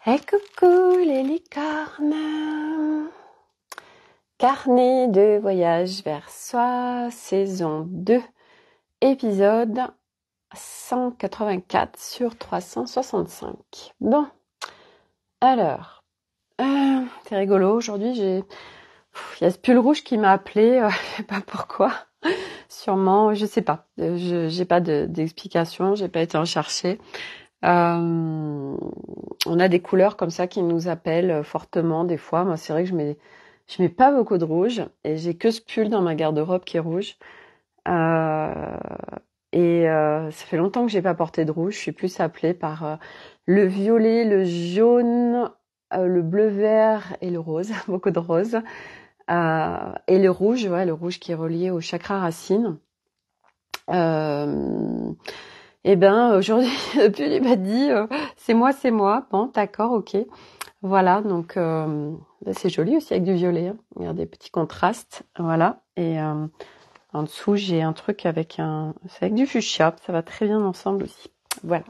Et coucou les licornes! Carnet de voyage vers soi, saison 2, épisode 184 sur 365. Bon, alors, c'est rigolo, aujourd'hui il y a ce pull rouge qui m'a appelé, je sais pas pourquoi, sûrement, je sais pas, j'ai pas d'explication, j'ai pas été en chercher. On a des couleurs comme ça qui nous appellent fortement des fois. Moi, c'est vrai que je mets pas beaucoup de rouge et j'ai que ce pull dans ma garde-robe qui est rouge. Ça fait longtemps que j'ai pas porté de rouge. Je suis plus appelée par le violet, le jaune, le bleu vert et le rose. Beaucoup de rose. Et le rouge, ouais, le rouge qui est relié au chakra racine. Aujourd'hui, le pull, il m'a dit c'est moi. Bon, d'accord, ok. Voilà, donc c'est joli aussi avec du violet. Hein. Regardez, petits contrastes, voilà. Et en dessous, j'ai un truc c'est avec du fuchsia. Ça va très bien ensemble aussi. Voilà.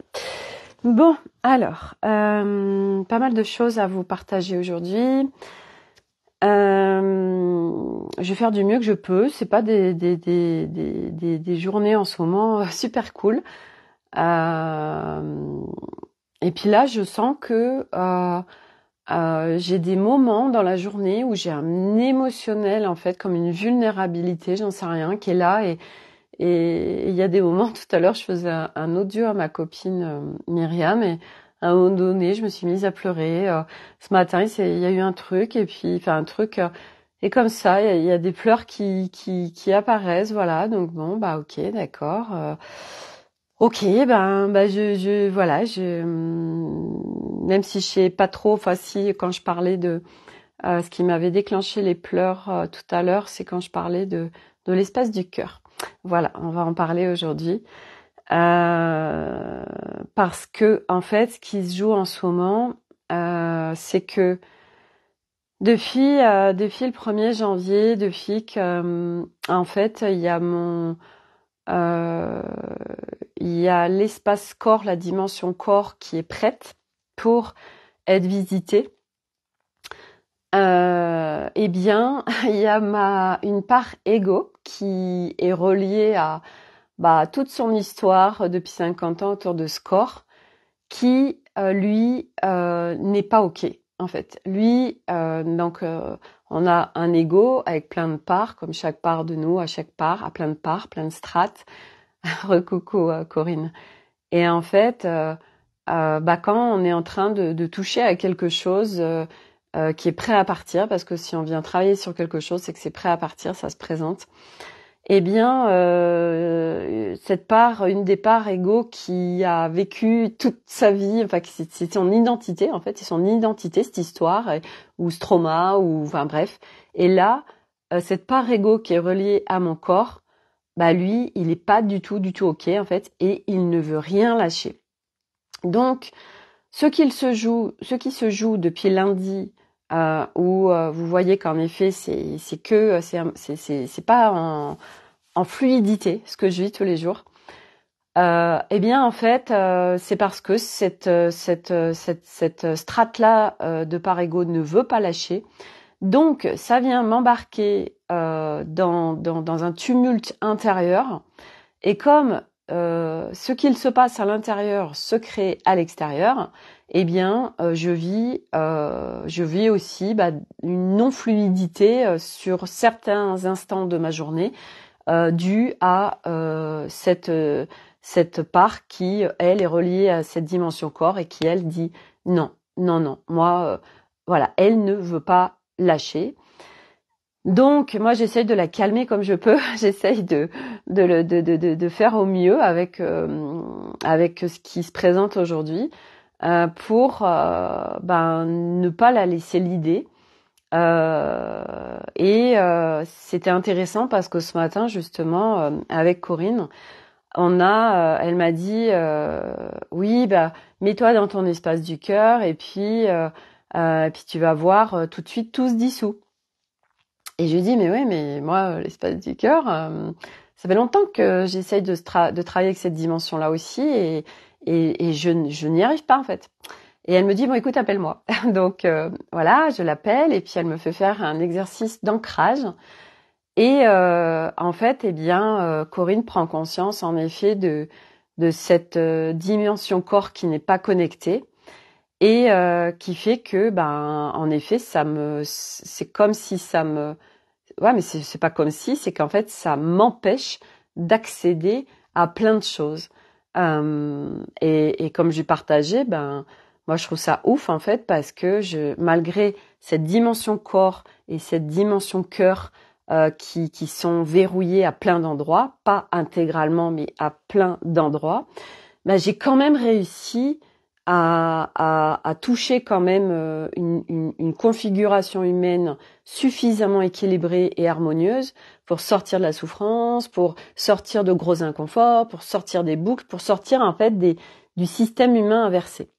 Bon, alors, pas mal de choses à vous partager aujourd'hui. Je vais faire du mieux que je peux. C'est pas des journées en ce moment super cool. Et puis là, je sens que j'ai des moments dans la journée où j'ai un émotionnel, en fait, comme une vulnérabilité, j'en sais rien, qui est là. Et il y a des moments, tout à l'heure, je faisais un audio à ma copine Myriam, et à un moment donné, je me suis mise à pleurer. Ce matin, il y a eu un truc, et puis, enfin, un truc... et comme ça, il y a des pleurs qui apparaissent, voilà. Donc bon, bah ok, d'accord. Ok, voilà, même si je sais pas trop, enfin si quand je parlais de ce qui m'avait déclenché les pleurs tout à l'heure, c'est quand je parlais de l'espace du cœur. Voilà, on va en parler aujourd'hui parce que en fait, ce qui se joue en ce moment, c'est que depuis le 1er janvier, depuis que en fait il y a il y a l'espace corps, la dimension corps qui est prête pour être visitée. Eh bien, il y a une part ego qui est reliée à toute son histoire depuis 50 ans autour de ce corps, qui lui n'est pas ok. En fait, lui, on a un ego avec plein de parts, comme chaque part de nous, à chaque part, à plein de parts, plein de strates. Recoucou Corinne. Et en fait, quand on est en train de toucher à quelque chose qui est prêt à partir, parce que si on vient travailler sur quelque chose, c'est que c'est prêt à partir, ça se présente. Eh bien, cette part, une des parts ego qui a vécu toute sa vie, enfin, c'est son identité, en fait, c'est son identité, cette histoire, ou ce trauma, ou, enfin, bref. Et là, cette part ego qui est reliée à mon corps, lui, il est pas du tout ok, en fait, et il ne veut rien lâcher. Donc, ce qui se joue depuis lundi, où vous voyez qu'en effet, c'est pas en fluidité, ce que je vis tous les jours. Eh bien, en fait, c'est parce que cette strate-là de part ego ne veut pas lâcher. Donc, ça vient m'embarquer dans un tumulte intérieur. Et comme ce qu'il se passe à l'intérieur se crée à l'extérieur, eh bien, je vis aussi une non-fluidité sur certains instants de ma journée due à cette part qui, elle, est reliée à cette dimension corps et qui, elle, dit non, moi, voilà, elle ne veut pas lâcher. Donc, moi, j'essaye de la calmer comme je peux. J'essaye de faire au mieux avec ce qui se présente aujourd'hui pour ne pas la laisser l'idée. C'était intéressant parce que ce matin, justement, avec Corinne, elle m'a dit, oui, mets-toi dans ton espace du cœur et puis tu vas voir tout de suite tout se dissout. Et je lui dis, mais ouais, mais moi, l'espace du cœur, ça fait longtemps que j'essaye de travailler avec cette dimension-là aussi et je n'y arrive pas, en fait. Et elle me dit, bon, écoute, appelle-moi. Donc voilà, je l'appelle et puis elle me fait faire un exercice d'ancrage. Et en fait, eh bien, Corinne prend conscience en effet de cette dimension corps qui n'est pas connectée et qui fait que, ben, en effet, c'est comme si ça me, ouais, mais c'est pas comme si, c'est qu'en fait, ça m'empêche d'accéder à plein de choses. Et comme j'ai partagé, ben, moi, je trouve ça ouf en fait parce que malgré cette dimension corps et cette dimension cœur qui sont verrouillées à plein d'endroits, pas intégralement, mais à plein d'endroits, ben, j'ai quand même réussi à toucher quand même une configuration humaine suffisamment équilibrée et harmonieuse pour sortir de la souffrance, pour sortir de gros inconforts, pour sortir des boucles, pour sortir en fait du système humain inversé.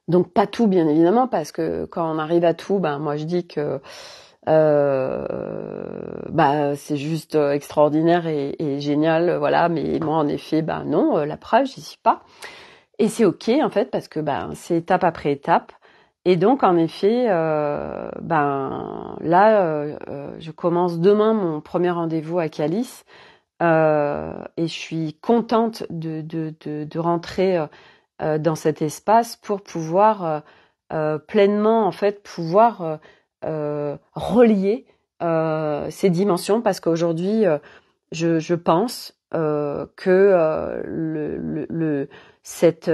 Donc pas tout bien évidemment parce que quand on arrive à tout, ben moi je dis que bah c'est juste extraordinaire et génial, voilà. Mais moi en effet, ben non, la preuve j'y suis pas. Et c'est ok en fait parce que ben c'est étape après étape. Et donc en effet, ben là, je commence demain mon premier rendez-vous avec Alice et je suis contente de rentrer dans cet espace pour pouvoir pleinement en fait pouvoir relier ces dimensions parce qu'aujourd'hui je pense que cette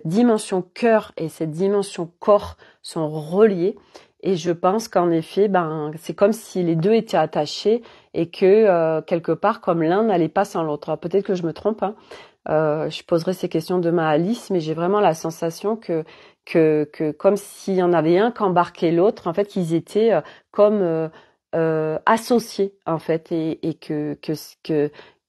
dimension cœur et cette dimension corps sont reliées et je pense qu'en effet ben c'est comme si les deux étaient attachés et que quelque part comme l'un n'allait pas sans l'autre. Alors, peut-être que je me trompe, hein. Je poserai ces questions demain à Alice, mais j'ai vraiment la sensation que comme s'il y en avait un qu'embarquait l'autre, en fait, qu'ils étaient comme associés, en fait, et que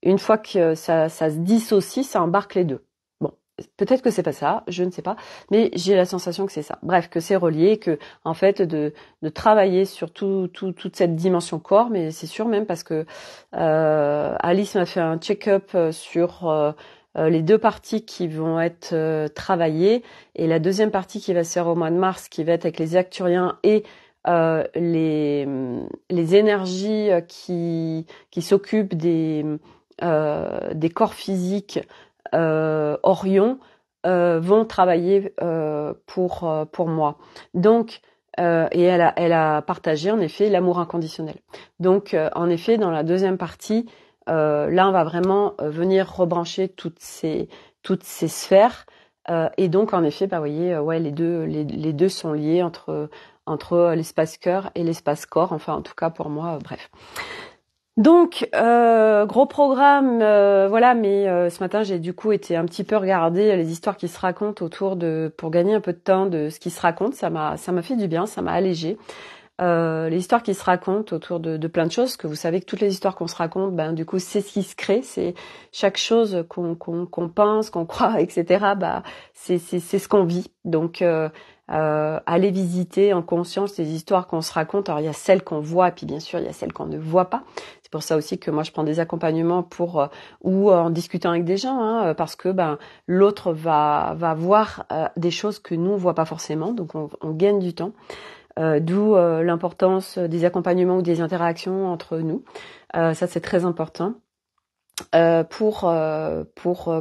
une fois que ça se dissocie, ça embarque les deux. Bon, peut-être que c'est pas ça, je ne sais pas, mais j'ai la sensation que c'est ça. Bref, que c'est relié, que en fait de travailler sur toute cette dimension corps, mais c'est sûr même parce que Alice m'a fait un check-up sur les deux parties qui vont être travaillées et la deuxième partie qui va se faire au mois de mars, qui va être avec les acturiens et les énergies qui s'occupent des corps physiques Orion vont travailler pour moi. Donc et elle a partagé en effet l'amour inconditionnel. Donc en effet dans la deuxième partie là on va vraiment venir rebrancher toutes ces sphères et donc en effet bah vous voyez ouais les deux sont liés entre l'espace cœur et l'espace corps, enfin en tout cas pour moi bref. Donc gros programme voilà, mais ce matin j'ai du coup été un petit peu regarder les histoires qui se racontent pour gagner un peu de temps de ce qui se raconte. Ça m'a fait du bien, ça m'a allégé. Les histoires qui se racontent autour de plein de choses, que vous savez que toutes les histoires qu'on se raconte, ben du coup c'est ce qui se crée, c'est chaque chose qu'on pense, qu'on croit, etc. Bah c'est ce qu'on vit. Donc aller visiter en conscience les histoires qu'on se raconte. Alors il y a celles qu'on voit, et puis bien sûr il y a celles qu'on ne voit pas. C'est pour ça aussi que moi je prends des accompagnements ou en discutant avec des gens, hein, parce que ben l'autre va voir des choses que nous on voit pas forcément, donc on gagne du temps. D'où l'importance des accompagnements ou des interactions entre nous. Ça c'est très important pour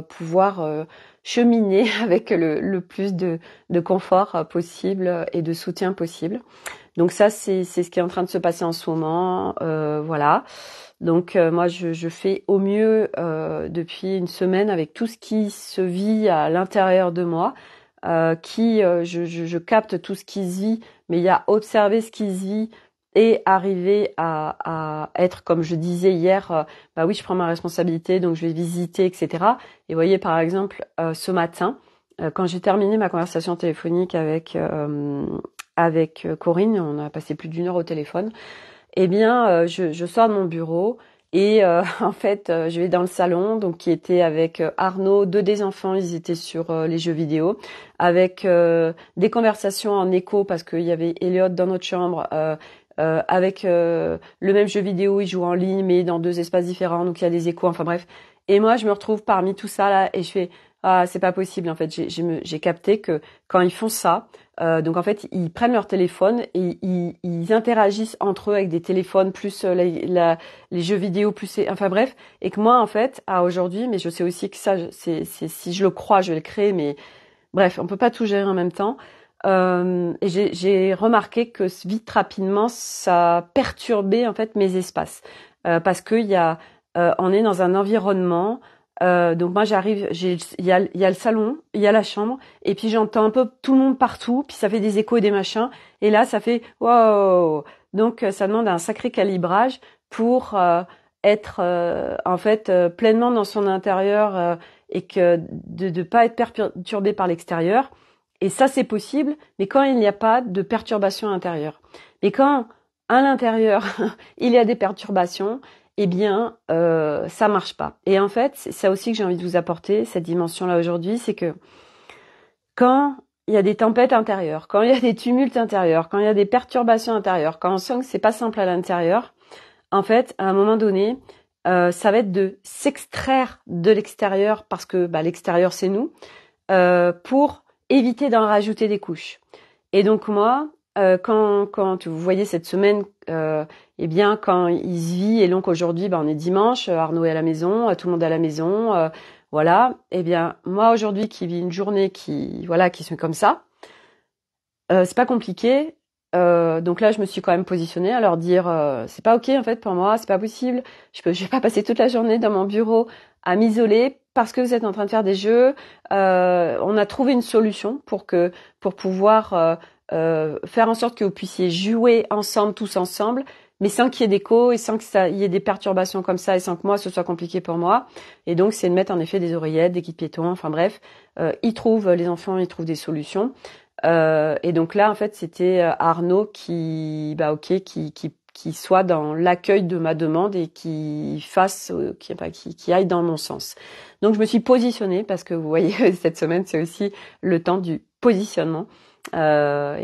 pouvoir cheminer avec le plus de confort possible et de soutien possible. Donc ça c'est ce qui est en train de se passer en ce moment, voilà. Donc moi je fais au mieux depuis une semaine avec tout ce qui se vit à l'intérieur de moi, je capte tout ce qui se vit, mais il y a observer ce qui se vit et arriver à être, comme je disais hier, bah oui je prends ma responsabilité, donc je vais visiter, etc. Et vous voyez par exemple ce matin, quand j'ai terminé ma conversation téléphonique avec Corinne, on a passé plus d'1 heure au téléphone, eh bien je sors de mon bureau et en fait je vais dans le salon, donc qui était avec Arnaud, 2 des enfants, ils étaient sur les jeux vidéo, avec des conversations en écho parce qu'il y avait Elliot dans notre chambre, avec le même jeu vidéo, ils jouent en ligne mais dans 2 espaces différents, donc il y a des échos, enfin bref. Et moi je me retrouve parmi tout ça là et je fais ah, c'est pas possible. En fait, j'ai capté que quand ils font ça, donc en fait, ils prennent leur téléphone et ils interagissent entre eux avec des téléphones plus les jeux vidéo plus, enfin bref, et que moi en fait, à aujourd'hui, mais je sais aussi que ça, c'est si je le crois, je vais le créer, mais bref, on peut pas tout gérer en même temps. Et j'ai remarqué que vite rapidement, ça a perturbé en fait mes espaces parce que on est dans un environnement. Donc moi j'arrive, il y a le salon, il y a la chambre, et puis j'entends un peu tout le monde partout, puis ça fait des échos et des machins, et là ça fait wow. Donc ça demande un sacré calibrage pour être en fait pleinement dans son intérieur et que de pas être perturbé par l'extérieur. Et ça c'est possible, mais quand il n'y a pas de perturbation intérieure. Mais quand à l'intérieur il y a des perturbations, eh bien, ça marche pas. Et en fait, c'est ça aussi que j'ai envie de vous apporter, cette dimension-là aujourd'hui, c'est que quand il y a des tempêtes intérieures, quand il y a des tumultes intérieurs, quand il y a des perturbations intérieures, quand on sent que c'est pas simple à l'intérieur, en fait, à un moment donné, ça va être de s'extraire de l'extérieur parce que l'extérieur c'est nous, pour éviter d'en rajouter des couches. Et donc moi, quand vous voyez cette semaine, eh bien quand il se vit, et donc aujourd'hui, on est dimanche, Arnaud est à la maison, tout le monde est à la maison, voilà. Eh bien moi aujourd'hui qui vis une journée qui se met comme ça, c'est pas compliqué. Donc là, je me suis quand même positionnée à leur dire, c'est pas ok en fait pour moi, c'est pas possible. Je vais pas passer toute la journée dans mon bureau à m'isoler parce que vous êtes en train de faire des jeux. On a trouvé une solution pour pouvoir faire en sorte que vous puissiez jouer ensemble, tous ensemble, mais sans qu'il y ait d'écho et sans que ça y ait des perturbations comme ça et sans que moi ce soit compliqué pour moi. Et donc c'est de mettre en effet des oreillettes, des guides piétons, enfin bref, les enfants ils trouvent des solutions. Et donc là, en fait, c'était Arnaud qui soit dans l'accueil de ma demande et qui fasse, qui aille dans mon sens. Donc je me suis positionnée parce que vous voyez, cette semaine, c'est aussi le temps du positionnement. Et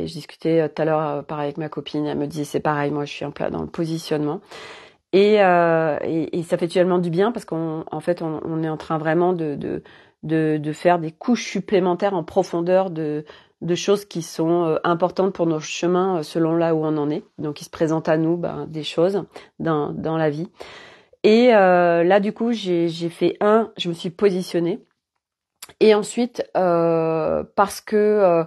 je discutais tout à l'heure, pareil avec ma copine, elle me disait c'est pareil, moi je suis en plein dans le positionnement. Et ça fait tellement du bien parce qu'en fait, on est en train vraiment de faire des couches supplémentaires en profondeur de choses qui sont importantes pour nos chemins selon là où on en est. Donc, il se présente à nous des choses dans la vie. Et là, du coup, je me suis positionnée. Et ensuite, parce que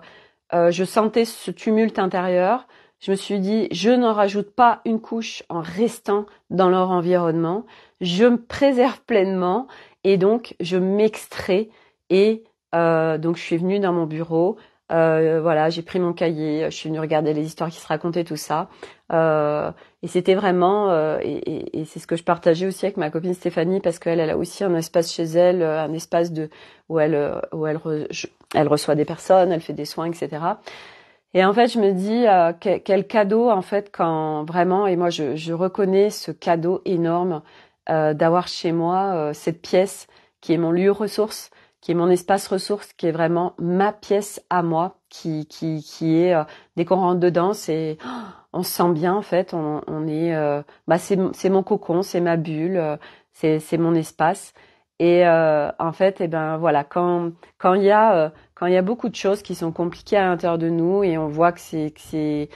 je sentais ce tumulte intérieur, je me suis dit, je n'en rajoute pas une couche en restant dans leur environnement. Je me préserve pleinement et donc je m'extrais. Et donc je suis venue dans mon bureau. Voilà, j'ai pris mon cahier, je suis venue regarder les histoires qui se racontaient, tout ça. Et c'était vraiment, et c'est ce que je partageais aussi avec ma copine Stéphanie, parce qu'elle a aussi un espace chez elle, un espace où elle reçoit des personnes, elle fait des soins, etc. Et en fait, je me dis quel cadeau en fait quand vraiment, et moi je reconnais ce cadeau énorme d'avoir chez moi cette pièce qui est mon lieu ressource, qui est mon espace ressource, qui est vraiment ma pièce à moi, qui est dès qu'on rentre dedans, c'est on se sent bien en fait, on est c'est mon cocon, c'est ma bulle, c'est mon espace. Et en fait, et ben voilà, quand il y a beaucoup de choses qui sont compliquées à l'intérieur de nous et on voit que c'est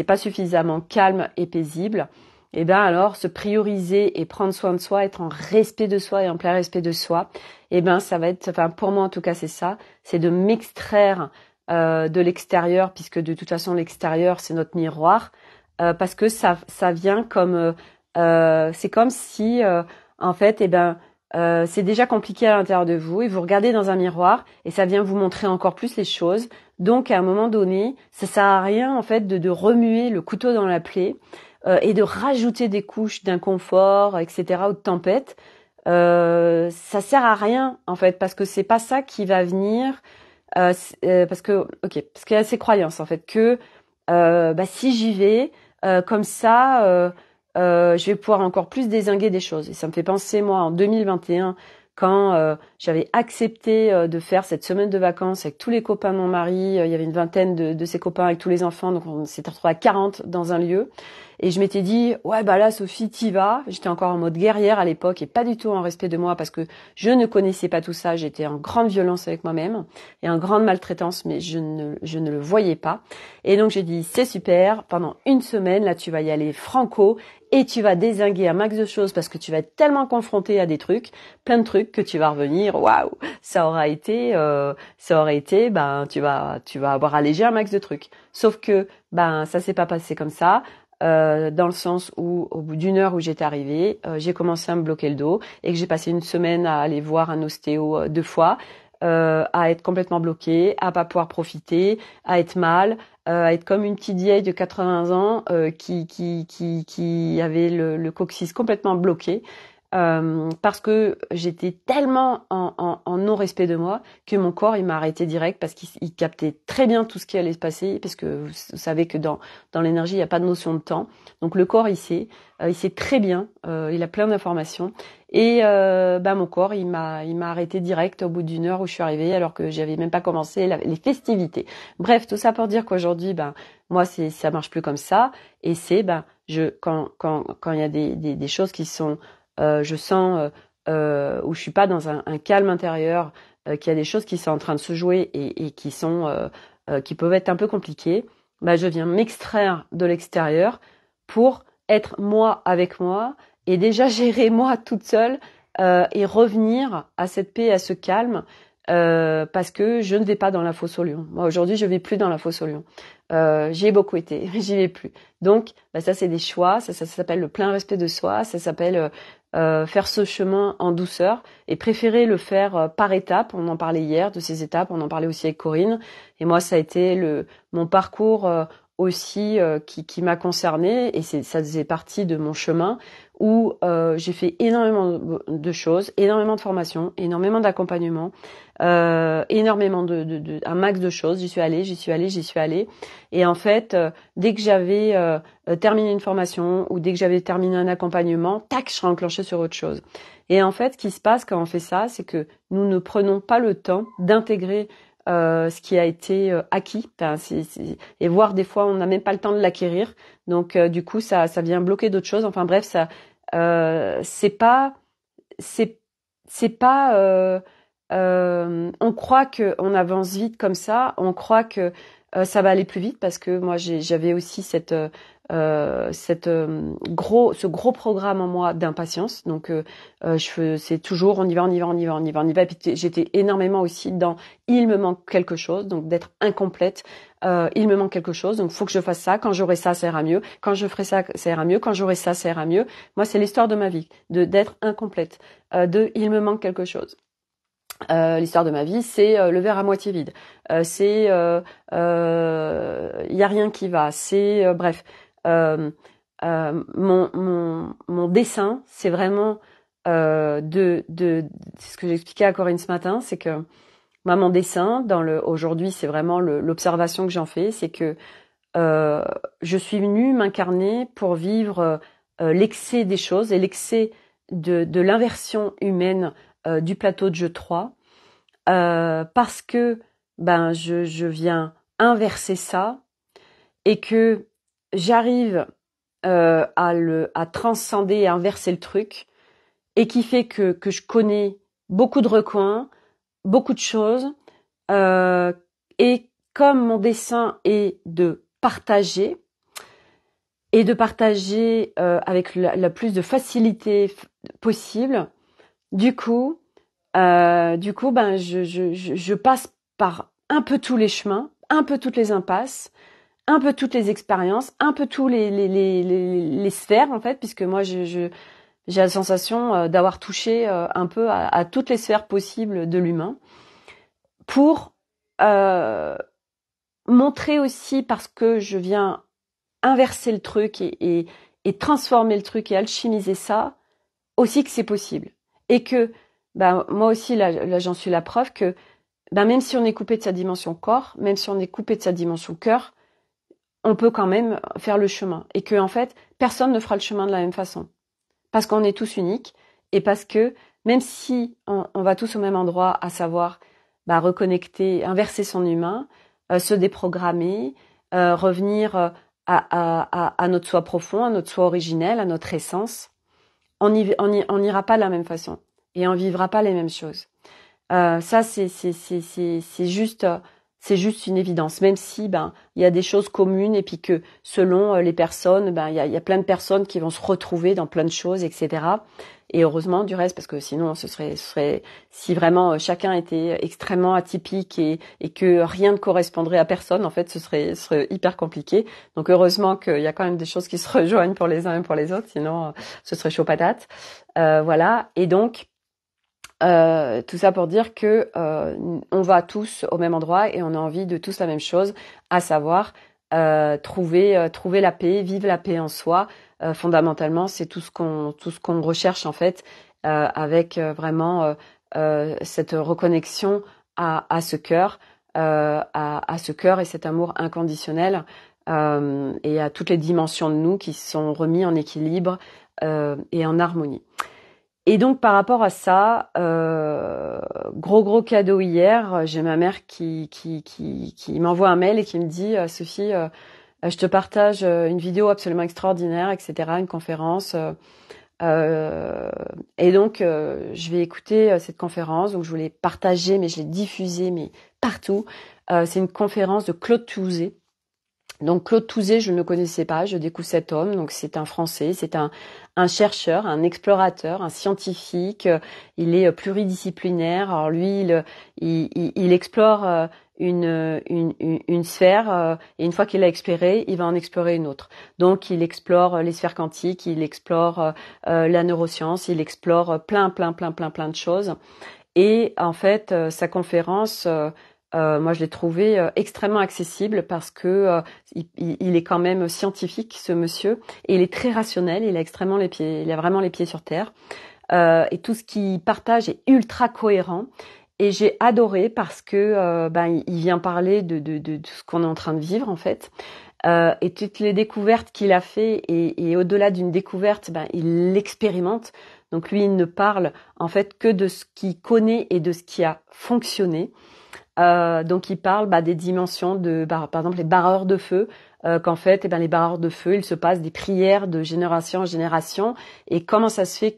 pas suffisamment calme et paisible, et ben alors se prioriser et prendre soin de soi, être en respect de soi et en plein respect de soi, et ben ça va être, enfin pour moi en tout cas c'est ça, c'est de m'extraire de l'extérieur, puisque de toute façon l'extérieur c'est notre miroir, parce que ça vient comme c'est comme si en fait, et ben c'est déjà compliqué à l'intérieur de vous et vous regardez dans un miroir et ça vient vous montrer encore plus les choses. Donc à un moment donné, ça sert à rien en fait de remuer le couteau dans la plaie et de rajouter des couches d'inconfort, etc. ou de tempête. Ça sert à rien en fait parce que c'est pas ça qui va venir. Parce qu'il y a ces croyances en fait que si j'y vais comme ça. Je vais pouvoir encore plus dézinguer des choses. Et ça me fait penser, moi, en 2021, quand j'avais accepté de faire cette semaine de vacances avec tous les copains de mon mari, il y avait une vingtaine de ses copains avec tous les enfants, donc on s'était retrouvés à 40 dans un lieu. Et je m'étais dit, ouais, bah là, Sophie, t'y vas. J'étais encore en mode guerrière à l'époque et pas du tout en respect de moi parce que je ne connaissais pas tout ça. J'étais en grande violence avec moi-même et en grande maltraitance, mais je ne le voyais pas. Et donc, j'ai dit, c'est super. Pendant une semaine, là, tu vas y aller franco et tu vas dézinguer un max de choses parce que tu vas être tellement confronté à des trucs, plein de trucs que tu vas revenir, waouh, ça aurait été, ben, tu vas avoir allégé un max de trucs. Sauf que, ben, ça s'est pas passé comme ça. Dans le sens où, au bout d'une heure où j'étais arrivée, j'ai commencé à me bloquer le dos et que j'ai passé une semaine à aller voir un ostéo 2 fois, à être complètement bloquée, à pas pouvoir profiter, à être mal, à être comme une petite vieille de 80 ans qui avait le coccyx complètement bloqué. Parce que j'étais tellement en non-respect de moi que mon corps il m'a arrêté direct parce qu'il captait très bien tout ce qui allait se passer parce que vous savez que dans l'énergie il n'y a pas de notion de temps, donc le corps il sait très bien, il a plein d'informations et mon corps il m'a arrêté direct au bout d'une heure où je suis arrivée alors que j'avais même pas commencé les festivités. Bref, tout ça pour dire qu'aujourd'hui moi ça marche plus comme ça et c'est quand il y a des choses qui sont je sens où je suis pas dans un calme intérieur, qu'il y a des choses qui sont en train de se jouer et qui sont qui peuvent être un peu compliquées, je viens m'extraire de l'extérieur pour être moi avec moi et déjà gérer moi toute seule et revenir à cette paix, à ce calme. Parce que je ne vais pas dans la fosse au lion. Moi aujourd'hui je vais plus dans la fosse au lion. J'y ai beaucoup été, j'y vais plus. Donc ça c'est des choix, ça s'appelle le plein respect de soi, ça s'appelle faire ce chemin en douceur et préférer le faire par étapes. On en parlait hier de ces étapes, on en parlait aussi avec Corinne. Et moi, ça a été mon parcours aussi qui m'a concernée et ça faisait partie de mon chemin où j'ai fait énormément de choses, énormément de formations, énormément d'accompagnement, énormément un max de choses. J'y suis allée. Et en fait, dès que j'avais terminé une formation ou dès que j'avais terminé un accompagnement, tac, je serais enclenchée sur autre chose. Et en fait, ce qui se passe quand on fait ça, c'est que nous ne prenons pas le temps d'intégrer ce qui a été acquis. Et voire des fois, on n'a même pas le temps de l'acquérir. Donc, du coup, ça vient bloquer d'autres choses. Enfin bref, ça, c'est pas. On croit que on avance vite comme ça. On croit que ça va aller plus vite parce que moi j'avais aussi ce gros programme en moi d'impatience. Donc c'est toujours on y va. Et puis j'étais énormément aussi dans il me manque quelque chose, donc d'être incomplète. Il me manque quelque chose, donc faut que je fasse ça. Quand j'aurai ça, ça ira mieux. Quand je ferai ça, ça ira mieux. Quand j'aurai ça, ça ira mieux. Moi, c'est l'histoire de ma vie, d'être incomplète, il me manque quelque chose. L'histoire de ma vie, c'est le verre à moitié vide. C'est y a rien qui va. C'est bref. Mon dessin, c'est vraiment c'est ce que j'expliquais à Corinne ce matin, c'est que moi mon dessin aujourd'hui, c'est vraiment l'observation que j'en fais, c'est que je suis venue m'incarner pour vivre l'excès des choses et l'excès de l'inversion humaine du plateau de jeu 3 parce que je viens inverser ça et que j'arrive à transcender, à inverser le truc et qui fait que je connais beaucoup de recoins, beaucoup de choses et comme mon dessin est de partager avec la plus de facilité possible. Du coup, je passe par un peu tous les chemins, un peu toutes les impasses, un peu toutes les expériences, un peu tous les sphères en fait, puisque moi j'ai la sensation d'avoir touché un peu à toutes les sphères possibles de l'humain, pour montrer aussi parce que je viens inverser le truc et transformer le truc et alchimiser ça, aussi que c'est possible. Et que moi aussi, là j'en suis la preuve que même si on est coupé de sa dimension corps, même si on est coupé de sa dimension cœur, on peut quand même faire le chemin. Et que en fait, personne ne fera le chemin de la même façon. Parce qu'on est tous uniques et parce que même si on va tous au même endroit, à savoir reconnecter, inverser son humain, se déprogrammer, revenir à notre soi profond, à notre soi originel, à notre essence, on n'ira pas de la même façon et on vivra pas les mêmes choses. Ça, c'est juste une évidence. Même si, il y a des choses communes et puis que selon les personnes, il y a plein de personnes qui vont se retrouver dans plein de choses, etc. Et heureusement du reste, parce que sinon, ce serait si vraiment chacun était extrêmement atypique et que rien ne correspondrait à personne, en fait, ce serait hyper compliqué. Donc heureusement qu'il y a quand même des choses qui se rejoignent pour les uns et pour les autres, sinon ce serait chaud patate. Voilà. Et donc tout ça pour dire que on va tous au même endroit et on a envie de tous la même chose, à savoir trouver la paix, vivre la paix en soi. Fondamentalement, c'est tout ce qu'on recherche en fait, avec vraiment cette reconnexion à ce cœur, à ce cœur et cet amour inconditionnel, et à toutes les dimensions de nous qui sont remis en équilibre et en harmonie. Et donc par rapport à ça, gros cadeau hier, j'ai ma mère qui m'envoie un mail et qui me dit Sophie, je te partage une vidéo absolument extraordinaire, etc., une conférence. Et donc je vais écouter cette conférence. Donc je voulais partager, mais je l'ai diffusée mais partout. C'est une conférence de Claude Touzé. Donc Claude Touzé, je ne le connaissais pas, je découvre cet homme. Donc c'est un Français, c'est un chercheur, un explorateur, un scientifique. Il est pluridisciplinaire. Alors lui, il explore une sphère, et une fois qu'il l'a explorée, il va en explorer une autre. Donc il explore les sphères quantiques, il explore la neuroscience, il explore plein de choses. Et en fait, sa conférence, moi, je l'ai trouvé extrêmement accessible parce que il est quand même scientifique, ce monsieur, et il est très rationnel. Il a vraiment les pieds sur terre, et tout ce qu'il partage est ultra cohérent. Et j'ai adoré parce que il vient parler de ce qu'on est en train de vivre en fait. Et toutes les découvertes qu'il a fait, et au-delà d'une découverte, il l'expérimente. Donc lui, il ne parle en fait que de ce qu'il connaît et de ce qui a fonctionné. Donc il parle des dimensions de, par exemple, les barreurs de feu, qu'en fait, les barreurs de feu, il se passe des prières de génération en génération. Et comment ça se fait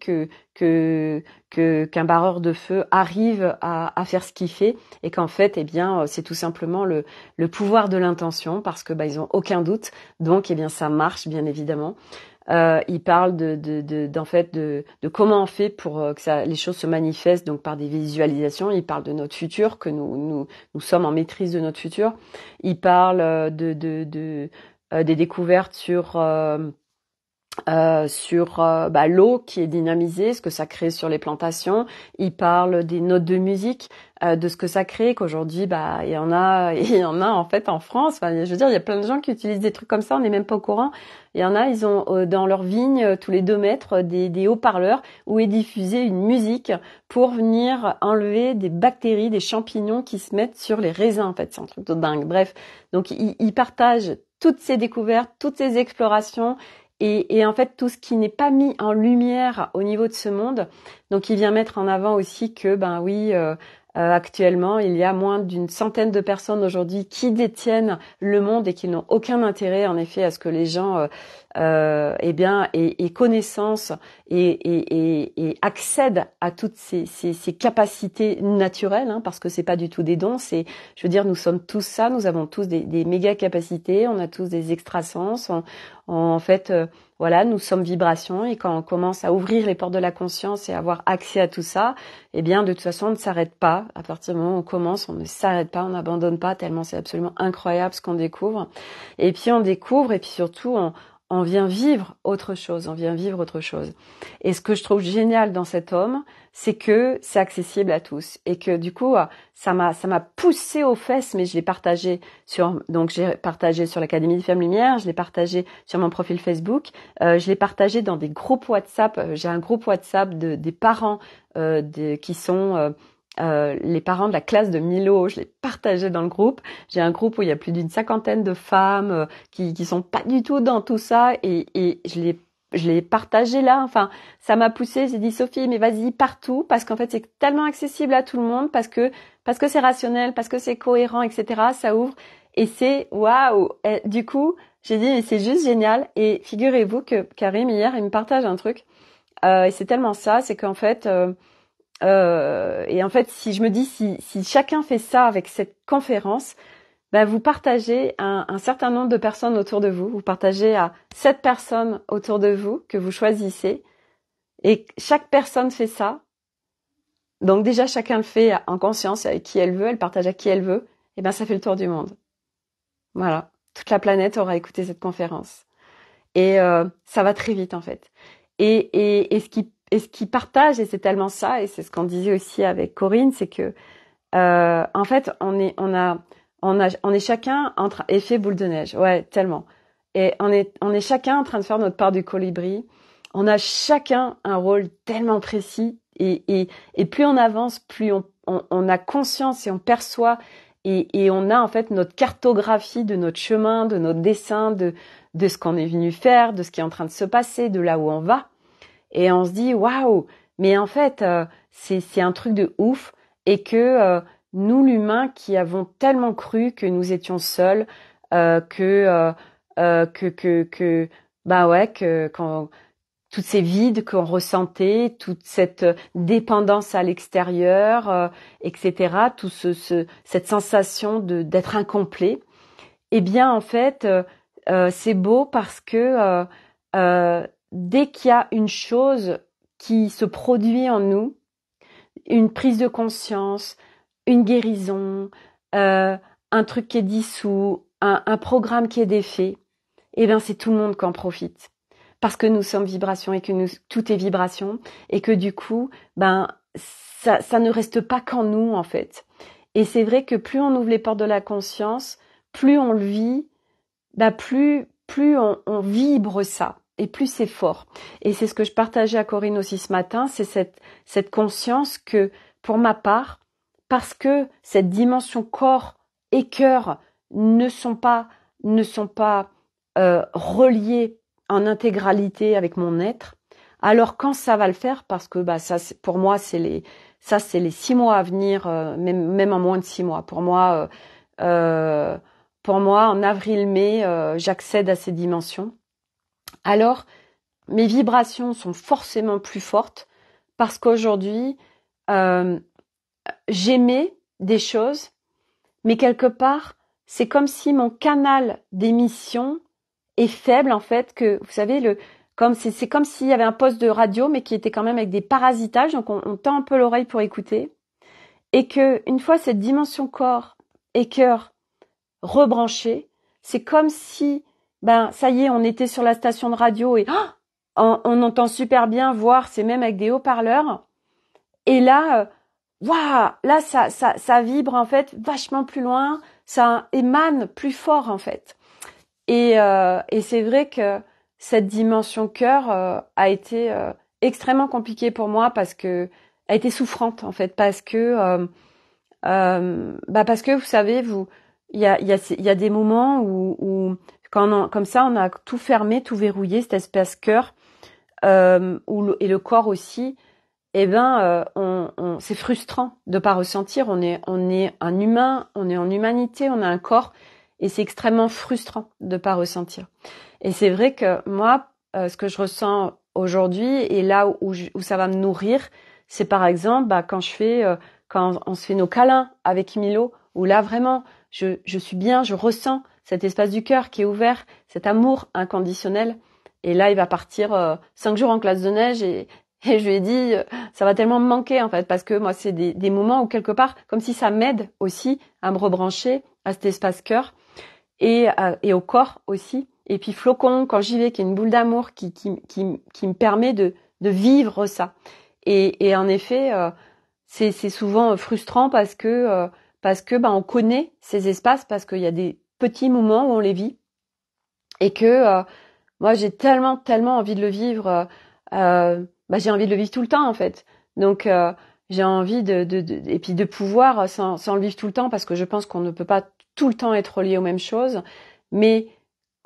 qu'un barreur de feu arrive à faire ce qu'il fait, et qu'en fait, c'est tout simplement le pouvoir de l'intention, parce que ils ont aucun doute. Donc, ça marche, bien évidemment. Il parle d'en fait de comment on fait pour que les choses se manifestent, donc par des visualisations. Il parle de notre futur, que nous sommes en maîtrise de notre futur. Il parle des découvertes sur l'eau qui est dynamisée, ce que ça crée sur les plantations. Il parle des notes de musique, de ce que ça crée, qu'aujourd'hui il y en a en fait en France. Enfin, je veux dire, il y a plein de gens qui utilisent des trucs comme ça, on n'est même pas au courant. Il y en a, ils ont dans leur vigne tous les 2 mètres des haut-parleurs où est diffusée une musique pour venir enlever des bactéries, des champignons qui se mettent sur les raisins. En fait, c'est un truc de dingue. Bref, donc ils partagent toutes ces découvertes, toutes ces explorations. Et en fait, tout ce qui n'est pas mis en lumière au niveau de ce monde. Donc, il vient mettre en avant aussi que, actuellement, il y a moins d'une centaine de personnes aujourd'hui qui détiennent le monde et qui n'ont aucun intérêt, en effet, à ce que les gens aient connaissance et accèdent à toutes ces capacités naturelles, parce que c'est pas du tout des dons. Je veux dire, nous sommes tous ça, nous avons tous des méga capacités, on a tous des extrasens. En fait, nous sommes vibrations, et quand on commence à ouvrir les portes de la conscience et à avoir accès à tout ça, de toute façon, on ne s'arrête pas. À partir du moment où on commence, on ne s'arrête pas, on n'abandonne pas, tellement c'est absolument incroyable ce qu'on découvre. Et puis on découvre, et puis surtout, on vient vivre autre chose, Et ce que je trouve génial dans cet homme, c'est que c'est accessible à tous, et que du coup, ça m'a poussé aux fesses, mais j'ai partagé sur l'Académie des Femmes Lumière, je l'ai partagé sur mon profil Facebook, je l'ai partagé dans des groupes WhatsApp. J'ai un groupe WhatsApp des parents qui sont les parents de la classe de Milo. Je l'ai partagé dans le groupe. J'ai un groupe où il y a plus d'une 50aine de femmes qui sont pas du tout dans tout ça, et je l'ai partagé là. Enfin, ça m'a poussée. J'ai dit Sophie, mais vas-y partout, parce qu'en fait c'est tellement accessible à tout le monde, parce que c'est rationnel, parce que c'est cohérent, etc. Ça ouvre, et c'est waouh. Du coup, J'ai dit, mais c'est juste génial. Et figurez-vous que Karim, hier, il me partage un truc. Et c'est tellement ça, c'est qu'en fait, et en fait, si je me dis, si chacun fait ça avec cette conférence, ben vous partagez un certain nombre de personnes autour de vous. Vous partagez à 7 personnes autour de vous que vous choisissez. Et chaque personne fait ça. Donc déjà, chacun le fait en conscience avec qui elle veut, elle partage à qui elle veut. Et ben ça fait le tour du monde. Voilà. Toute la planète aura écouté cette conférence. Et ça va très vite en fait. Et ce qui partage, et c'est tellement ça, et c'est ce qu'on disait aussi avec Corinne, c'est que en fait on est chacun entre effet boule de neige, ouais, tellement. Et on est chacun en train de faire notre part du colibri. On a chacun un rôle tellement précis, et plus on avance, plus on a conscience et on perçoit, et on a en fait notre cartographie de notre chemin, de notre dessin, de ce qu'on est venu faire, de ce qui est en train de se passer, de là où on va. Et on se dit waouh, mais en fait c'est un truc de ouf, et que nous l'humain qui avons tellement cru que nous étions seuls, que bah ouais, que quand toutes ces vides qu'on ressentait, toute cette dépendance à l'extérieur, etc., tout cette sensation d'être incomplet. Eh bien en fait c'est beau parce que dès qu'il y a une chose qui se produit en nous, une prise de conscience, une guérison, un truc qui est dissous, un programme qui est défait, eh bien c'est tout le monde qui en profite. Parce que nous sommes vibration, et que tout est vibration, et que du coup, ben ça ne reste pas qu'en nous en fait. Et c'est vrai que plus on ouvre les portes de la conscience, plus on le vit, plus on vibre ça, et plus c'est fort. Et c'est ce que je partageais à Corinne aussi ce matin, c'est cette conscience que, pour ma part, parce que cette dimension corps et cœur ne sont pas reliés en intégralité avec mon être, alors quand ça va le faire, parce que ça pour moi c'est les 6 mois à venir, même en moins de 6 mois. Pour moi, en avril-mai, j'accède à ces dimensions. Alors, mes vibrations sont forcément plus fortes, parce qu'aujourd'hui, j'émets des choses, mais quelque part, c'est comme si mon canal d'émission est faible en fait, que vous savez, c'est comme s'il y avait un poste de radio, mais qui était quand même avec des parasitages, donc on tend un peu l'oreille pour écouter, et que une fois cette dimension corps et cœur rebranchée, c'est comme si, ça y est, on était sur la station de radio, et on entend super bien, voire c'est même avec des haut-parleurs, et là, waouh, là ça vibre en fait vachement plus loin, ça émane plus fort en fait. Et c'est vrai que cette dimension cœur a été extrêmement compliquée pour moi, parce que a été souffrante en fait, parce que vous savez, il y a des moments où quand comme ça on a tout fermé, tout verrouillé, cet espace cœur, et le corps aussi. Eh ben c'est frustrant de pas ressentir. On est un humain, on est en humanité, on a un corps, et c'est extrêmement frustrant de pas ressentir. Et c'est vrai que moi, ce que je ressens aujourd'hui, et là où ça va me nourrir, c'est par exemple quand on se fait nos câlins avec Milo, où là vraiment je suis bien, je ressens cet espace du cœur qui est ouvert, cet amour inconditionnel. Et là il va partir 5 jours en classe de neige, et je lui ai dit, ça va tellement me manquer en fait, parce que moi c'est des moments où quelque part, comme si ça m'aide aussi à me rebrancher à cet espace cœur, et au corps aussi. Et puis Flocon, quand j'y vais, qui est une boule d'amour qui me permet de vivre ça. Et en effet, c'est souvent frustrant, parce que on connaît ces espaces, parce qu'il y a des petits moments où on les vit, et que moi j'ai tellement envie de le vivre. J'ai envie de le vivre tout le temps en fait. Donc j'ai envie et puis de pouvoir sans le vivre tout le temps, parce que je pense qu'on ne peut pas tout le temps être relié aux mêmes choses, mais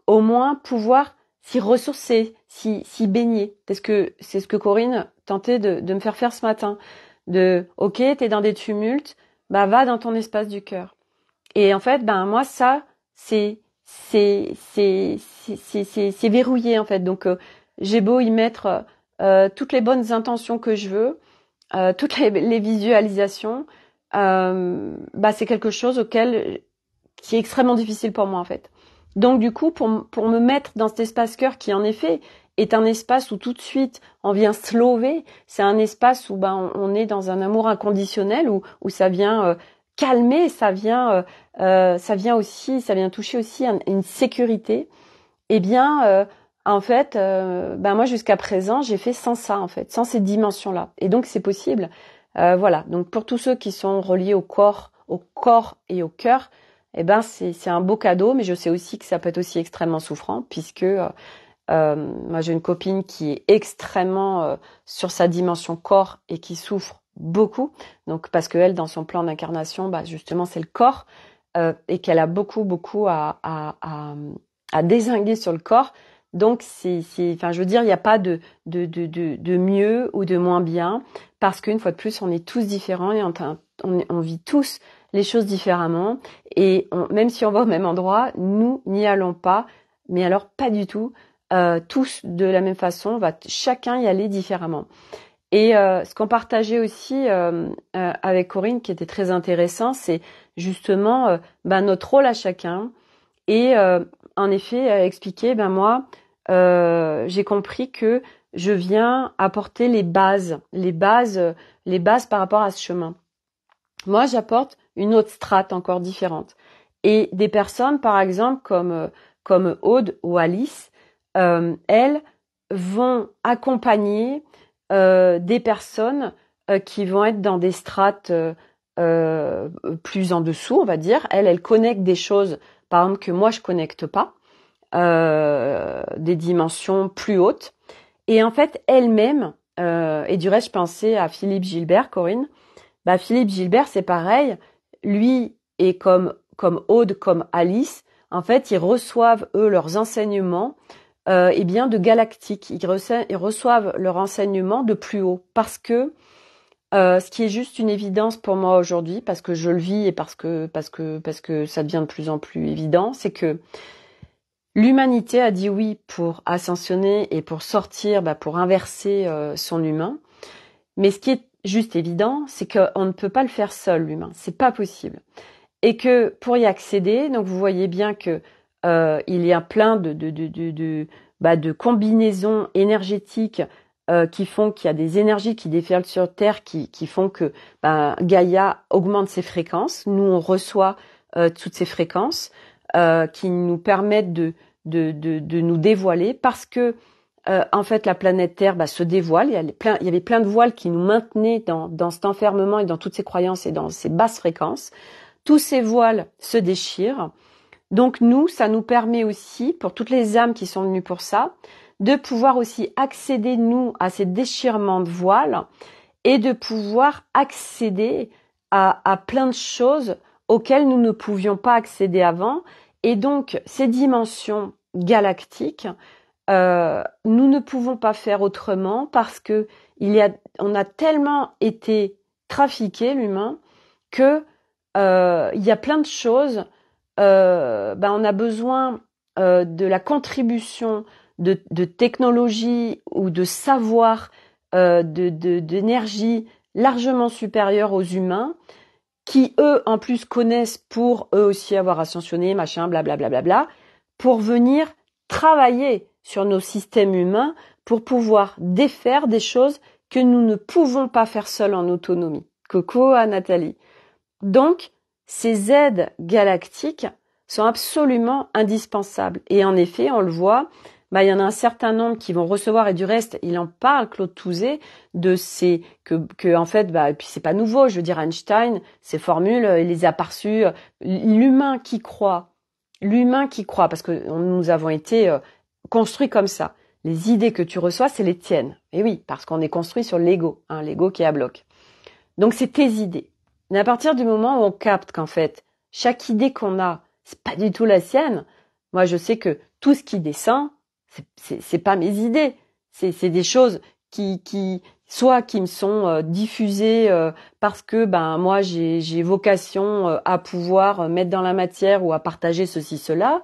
au moins pouvoir s'y ressourcer, s'y baigner. Parce que c'est ce que Corinne tentait de me faire ce matin. Ok, t'es dans des tumultes, va dans ton espace du cœur. Et en fait, moi ça, c'est c'est verrouillé en fait. Donc j'ai beau y mettre toutes les bonnes intentions que je veux, toutes les visualisations, c'est quelque chose qui est extrêmement difficile pour moi en fait. Donc du coup, pour me mettre dans cet espace cœur qui en effet est un espace où tout de suite on vient se lever, c'est un espace où on est dans un amour inconditionnel, où ça vient calmer, ça vient toucher aussi une sécurité. Eh bien, en fait, moi jusqu'à présent, j'ai fait sans ça en fait, sans ces dimensions-là. Et donc c'est possible. Voilà. Donc pour tous ceux qui sont reliés au corps et au cœur, eh ben c'est un beau cadeau. Mais je sais aussi que ça peut être aussi extrêmement souffrant, puisque moi j'ai une copine qui est extrêmement sur sa dimension corps et qui souffre beaucoup. Donc parce que elle, dans son plan d'incarnation, justement c'est le corps et qu'elle a beaucoup à dézinguer sur le corps. Donc je veux dire, il n'y a pas de mieux ou de moins bien, parce qu'une fois de plus, on est tous différents et on vit tous les choses différemment. Et même si on va au même endroit, nous n'y allons pas, mais alors pas du tout, tous de la même façon, on va chacun y aller différemment. Et ce qu'on partageait aussi avec Corinne, qui était très intéressant, c'est justement notre rôle à chacun. Et en effet, elle expliquait, moi, j'ai compris que je viens apporter les bases par rapport à ce chemin. Moi, j'apporte une autre strate encore différente. Et des personnes, par exemple, comme Aude ou Alice, elles vont accompagner des personnes qui vont être dans des strates plus en dessous, on va dire. Elles connectent des choses, par exemple, que moi je connecte pas, des dimensions plus hautes. Et en fait, elles-mêmes, et du reste, je pensais à Philippe Gilbert, Corinne. Philippe Gilbert, c'est pareil. Lui et comme Aude, comme Alice, en fait, ils reçoivent eux leurs enseignements de galactique. Ils reçoivent leur enseignement de plus haut, parce que ce qui est juste une évidence pour moi aujourd'hui, parce que je le vis et parce que ça devient de plus en plus évident, c'est que l'humanité a dit oui pour ascensionner et pour sortir, pour inverser son humain. Mais ce qui est juste évident, c'est qu'on ne peut pas le faire seul, l'humain. C'est pas possible. Et que pour y accéder, donc vous voyez bien que il y a plein de combinaisons énergétiques qui font qu'il y a des énergies qui déferlent sur Terre, qui font que Gaïa augmente ses fréquences. Nous, on reçoit toutes ces fréquences qui nous permettent de nous dévoiler, parce que en fait, la planète Terre se dévoile. Il y avait plein de voiles qui nous maintenaient dans cet enfermement et dans toutes ces croyances et dans ces basses fréquences. Tous ces voiles se déchirent. Donc nous, ça nous permet aussi, pour toutes les âmes qui sont venues pour ça, de pouvoir aussi accéder, nous, à ces déchirements de voiles et de pouvoir accéder à plein de choses auxquelles nous ne pouvions pas accéder avant. Et donc, ces dimensions galactiques, nous ne pouvons pas faire autrement, parce que on a tellement été trafiqué, l'humain, que il y a plein de choses. On a besoin de la contribution de technologie ou de savoir, d'énergie largement supérieure aux humains, qui eux en plus connaissent, pour eux aussi avoir ascensionné, machin, blablabla, pour venir travailler sur nos systèmes humains, pour pouvoir défaire des choses que nous ne pouvons pas faire seuls en autonomie. Coucou à Nathalie. Donc, ces aides galactiques sont absolument indispensables. Et en effet, on le voit, il y en a un certain nombre qui vont recevoir, et du reste, il en parle, Claude Touzé, de ces, que en fait, et puis c'est pas nouveau, je veux dire, Einstein, ces formules, il les a perçues. L'humain qui croit, parce que nous avons été construits comme ça. Les idées que tu reçois, c'est les tiennes. Et oui, parce qu'on est construit sur l'ego, l'ego qui est à bloc. Donc c'est tes idées. Mais à partir du moment où on capte qu'en fait, chaque idée qu'on a, c'est pas du tout la sienne. Moi, je sais que tout ce qui descend, c'est pas mes idées. C'est des choses qui soit qui me sont diffusées parce que moi j'ai vocation à pouvoir mettre dans la matière ou à partager ceci, cela,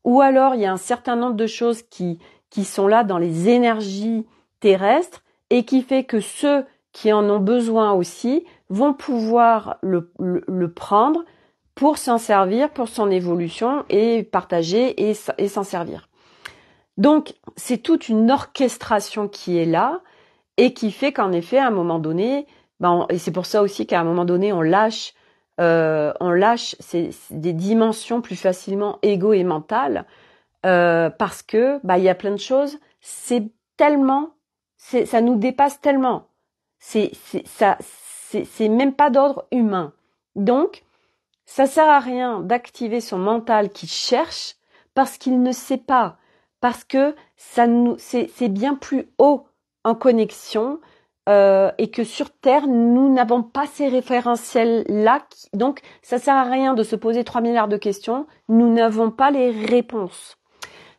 ou alors il y a un certain nombre de choses qui sont là dans les énergies terrestres et qui fait que ceux qui en ont besoin aussi vont pouvoir le prendre pour s'en servir, pour son évolution et partager et s'en servir. Donc, c'est toute une orchestration qui est là et qui fait qu'en effet, à un moment donné, et c'est pour ça aussi qu'à un moment donné, on lâche c'est des dimensions plus facilement égo et mentales, parce que il y a plein de choses, ça nous dépasse tellement. C'est même pas d'ordre humain. Donc, ça sert à rien d'activer son mental qui cherche parce qu'il ne sait pas, parce que c'est bien plus haut en connexion, et que sur Terre, nous n'avons pas ces référentiels-là. Donc, ça sert à rien de se poser 3 milliards de questions. Nous n'avons pas les réponses.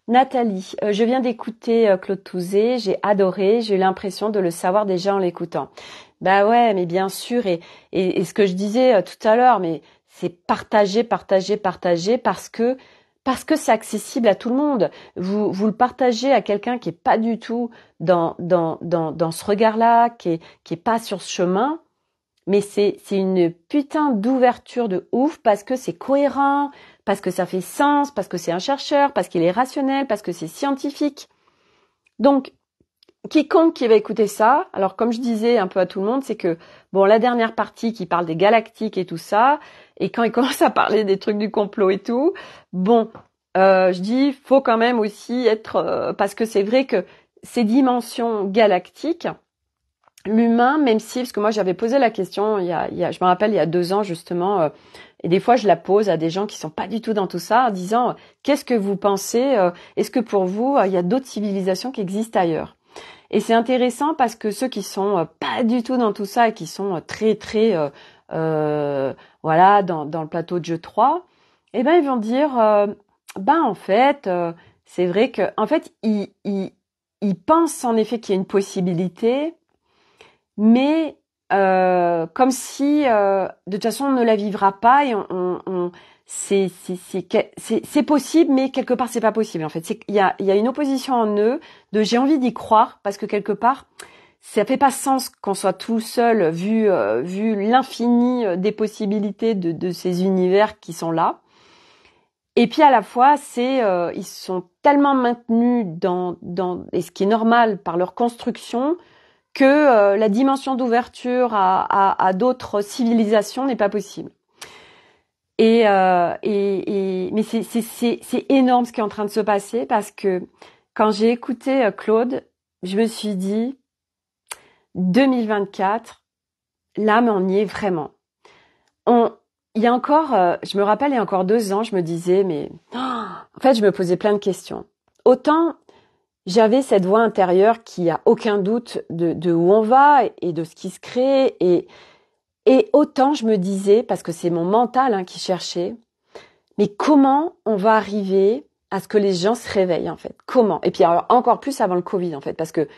Nathalie, je viens d'écouter Claude Touzé, j'ai adoré, j'ai eu l'impression de le savoir déjà en l'écoutant. Bah ouais, mais bien sûr, et ce que je disais tout à l'heure, mais c'est partager parce que c'est accessible à tout le monde. Vous le partagez à quelqu'un qui est pas du tout dans ce regard-là, qui est pas sur ce chemin, mais c'est une putain d'ouverture de ouf parce que c'est cohérent, parce que ça fait sens, parce que c'est un chercheur, parce qu'il est rationnel, parce que c'est scientifique. Donc, quiconque qui va écouter ça, alors comme je disais un peu à tout le monde, c'est que, la dernière partie qui parle des galactiques et tout ça, et quand il commence à parler des trucs du complot et tout, je dis, faut quand même aussi être, parce que c'est vrai que ces dimensions galactiques, l'humain, même si, parce que moi j'avais posé la question, je me rappelle il y a 2 ans justement, et des fois je la pose à des gens qui sont pas du tout dans tout ça, en disant, qu'est-ce que vous pensez, est-ce que pour vous, il y a d'autres civilisations qui existent ailleurs? Et c'est intéressant parce que ceux qui sont pas du tout dans tout ça et qui sont très très dans le plateau de jeu 3, ils vont dire en fait c'est vrai que en fait ils pensent en effet qu'il y a une possibilité, mais comme si de toute façon on ne la vivra pas et c'est possible, mais quelque part c'est pas possible en fait. Il y a une opposition en eux de j'ai envie d'y croire parce que quelque part ça fait pas sens qu'on soit tout seul vu l'infini des possibilités de ces univers qui sont là. Et puis à la fois ils sont tellement maintenus dans et ce qui est normal par leur construction que la dimension d'ouverture à d'autres civilisations n'est pas possible. Mais c'est énorme ce qui est en train de se passer parce que quand j'ai écouté Claude, je me suis dit 2024, là, mais on y est vraiment. Il y a encore, je me rappelle, il y a encore 2 ans, je me disais, en fait, je me posais plein de questions. Autant j'avais cette voix intérieure qui a aucun doute de où on va et de ce qui se crée et autant je me disais, parce que c'est mon mental qui cherchait, mais comment on va arriver à ce que les gens se réveillent en fait? Comment? Et puis alors, encore plus avant le Covid en fait, parce que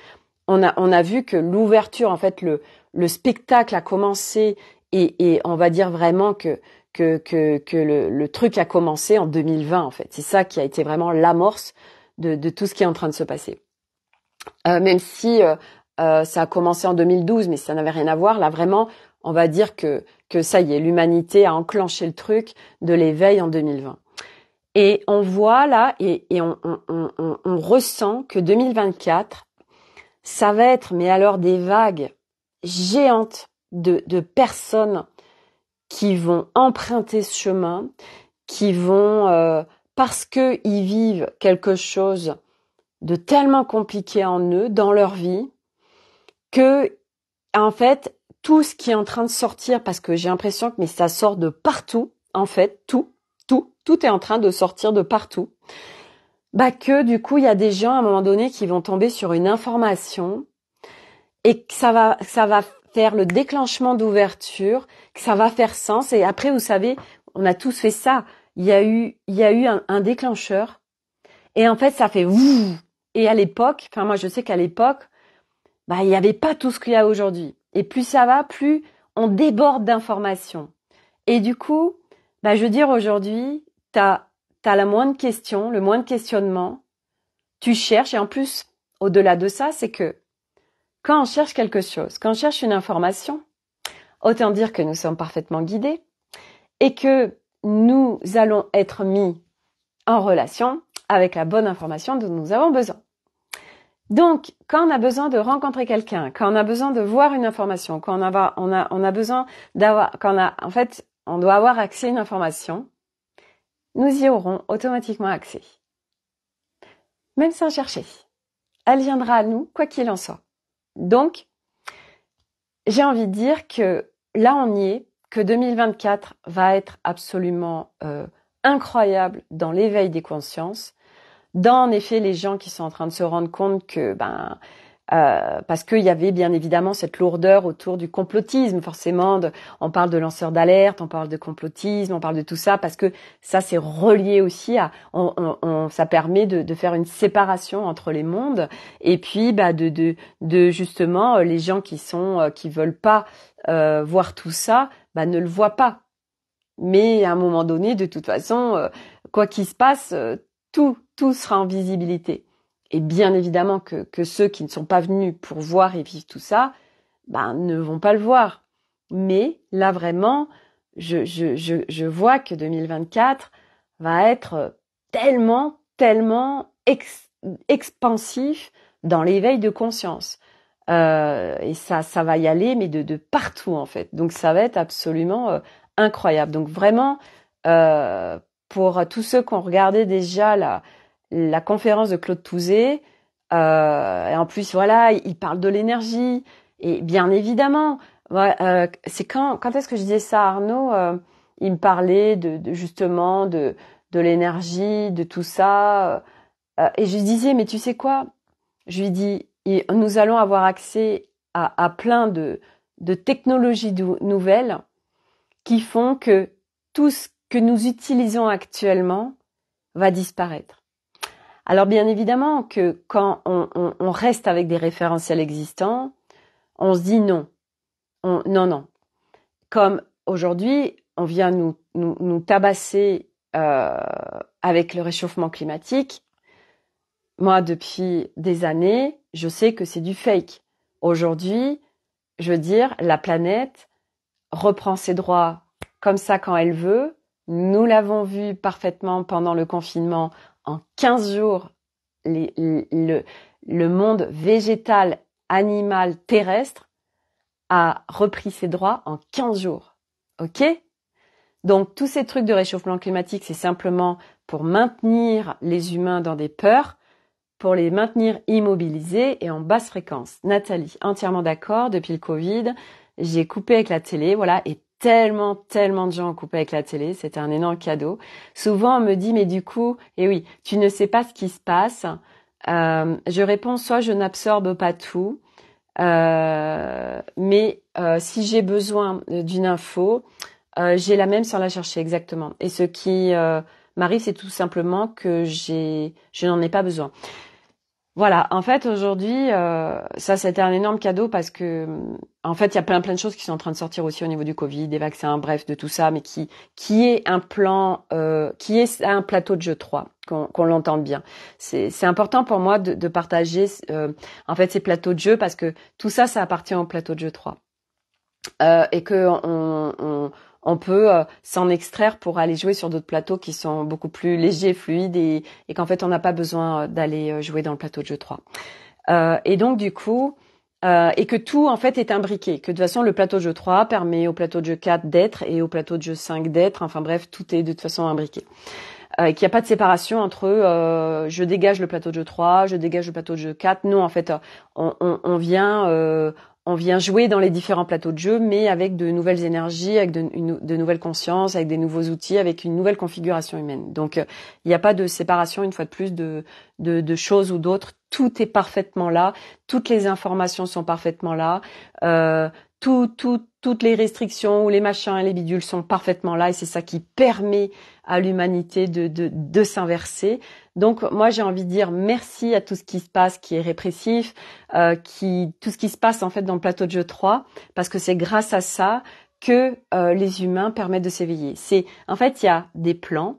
on a vu que l'ouverture en fait, le spectacle a commencé et on va dire vraiment que le truc a commencé en 2020 en fait. C'est ça qui a été vraiment l'amorce de tout ce qui est en train de se passer. Même si ça a commencé en 2012, mais ça n'avait rien à voir. Là, vraiment, on va dire que ça y est, l'humanité a enclenché le truc de l'éveil en 2020. Et on voit là, et on ressent que 2024, ça va être, mais alors des vagues géantes de personnes qui vont emprunter ce chemin, qui vont, parce que ils vivent quelque chose de tellement compliqué en eux, dans leur vie, que, en fait, tout ce qui est en train de sortir, parce que j'ai l'impression que ça sort de partout, en fait, tout est en train de sortir de partout, que du coup, il y a des gens, à un moment donné, qui vont tomber sur une information et que ça va faire le déclenchement d'ouverture, que ça va faire sens. Et après, vous savez, on a tous fait ça. Il y a eu un déclencheur. Et en fait, ça fait ouh. Et à l'époque, moi, je sais qu'à l'époque, il n'y avait pas tout ce qu'il y a aujourd'hui. Et plus ça va, plus on déborde d'informations. Et du coup, je veux dire, aujourd'hui, t'as t'as la moindre question, le moindre questionnement, tu cherches. Et en plus, au-delà de ça, c'est que quand on cherche quelque chose, quand on cherche une information, autant dire que nous sommes parfaitement guidés et que nous allons être mis en relation avec la bonne information dont nous avons besoin. Donc, quand on a besoin de rencontrer quelqu'un, quand on a besoin de voir une information, quand on a besoin d'avoir, on doit avoir accès à une information, nous y aurons automatiquement accès. Même sans chercher. Elle viendra à nous, quoi qu'il en soit. Donc, j'ai envie de dire que là, on y est, que 2024 va être absolument incroyable dans l'éveil des consciences, dans en effet les gens qui sont en train de se rendre compte que parce qu'il y avait bien évidemment cette lourdeur autour du complotisme, forcément, on parle de lanceurs d'alerte, on parle de complotisme, on parle de tout ça, parce que ça c'est relié aussi à, ça permet de faire une séparation entre les mondes, et puis de justement les gens qui veulent pas voir tout ça, ne le voient pas. Mais à un moment donné, de toute façon, quoi qu'il se passe, tout sera en visibilité. Et bien évidemment que ceux qui ne sont pas venus pour voir et vivre tout ça, ne vont pas le voir. Mais là vraiment, je vois que 2024 va être tellement expansif dans l'éveil de conscience. Et ça va y aller, mais de partout en fait. Donc ça va être absolument incroyable. Donc vraiment, pour tous ceux qui ont regardé déjà la conférence de Claude Touzé, et en plus voilà, il parle de l'énergie, et bien évidemment, c'est quand est-ce que je disais ça à Arnaud, il me parlait de justement de l'énergie, de tout ça, et je lui disais, mais tu sais quoi, je lui dis, nous allons avoir accès à plein de technologies nouvelles qui font que tout ce que nous utilisons actuellement va disparaître. Alors bien évidemment que quand on reste avec des référentiels existants, on se dit non. Non. Comme aujourd'hui, on vient nous tabasser avec le réchauffement climatique. Moi, depuis des années, je sais que c'est du fake. Aujourd'hui, je veux dire, la planète reprend ses droits comme ça quand elle veut. Nous l'avons vu parfaitement pendant le confinement. En 15 jours, le monde végétal, animal, terrestre a repris ses droits en 15 jours. Ok ? Donc, tous ces trucs de réchauffement climatique, c'est simplement pour maintenir les humains dans des peurs, pour les maintenir immobilisés et en basse fréquence. Nathalie, entièrement d'accord. Depuis le Covid, j'ai coupé avec la télé, voilà, et tellement de gens ont coupé avec la télé. C'était un énorme cadeau. Souvent, on me dit, mais du coup, oui, tu ne sais pas ce qui se passe. Je réponds, soit je n'absorbe pas tout, mais si j'ai besoin d'une info, j'ai la même sans la chercher exactement. Et ce qui m'arrive, c'est tout simplement que je n'en ai pas besoin. Voilà, en fait aujourd'hui, ça c'était un énorme cadeau parce que en fait il y a plein de choses qui sont en train de sortir aussi au niveau du Covid, des vaccins, bref, de tout ça, mais qui est un plan, qui est un plateau de jeu 3, qu'on l'entende bien. C'est important pour moi de partager en fait ces plateaux de jeu parce que tout ça appartient au plateau de jeu 3. Et que on peut s'en extraire pour aller jouer sur d'autres plateaux qui sont beaucoup plus légers, fluides et qu'en fait on n'a pas besoin d'aller jouer dans le plateau de jeu 3. Et donc du coup, et que tout en fait est imbriqué, que de toute façon le plateau de jeu 3 permet au plateau de jeu 4 d'être et au plateau de jeu 5 d'être, enfin bref, tout est de toute façon imbriqué. Et qu'il n'y a pas de séparation entre je dégage le plateau de jeu 3, je dégage le plateau de jeu 4. Non, en fait, on vient jouer dans les différents plateaux de jeu, mais avec de nouvelles énergies, avec de nouvelles consciences, avec des nouveaux outils, avec une nouvelle configuration humaine. Donc, il n'y a pas de séparation, une fois de plus, de choses ou d'autres. Tout est parfaitement là. Toutes les informations sont parfaitement là. Toutes les restrictions ou les machins et les bidules sont parfaitement là et c'est ça qui permet à l'humanité de s'inverser. Donc moi j'ai envie de dire merci à tout ce qui se passe qui est répressif, tout ce qui se passe en fait dans le plateau de jeu 3 parce que c'est grâce à ça que les humains permettent de s'éveiller. En fait il y a des plans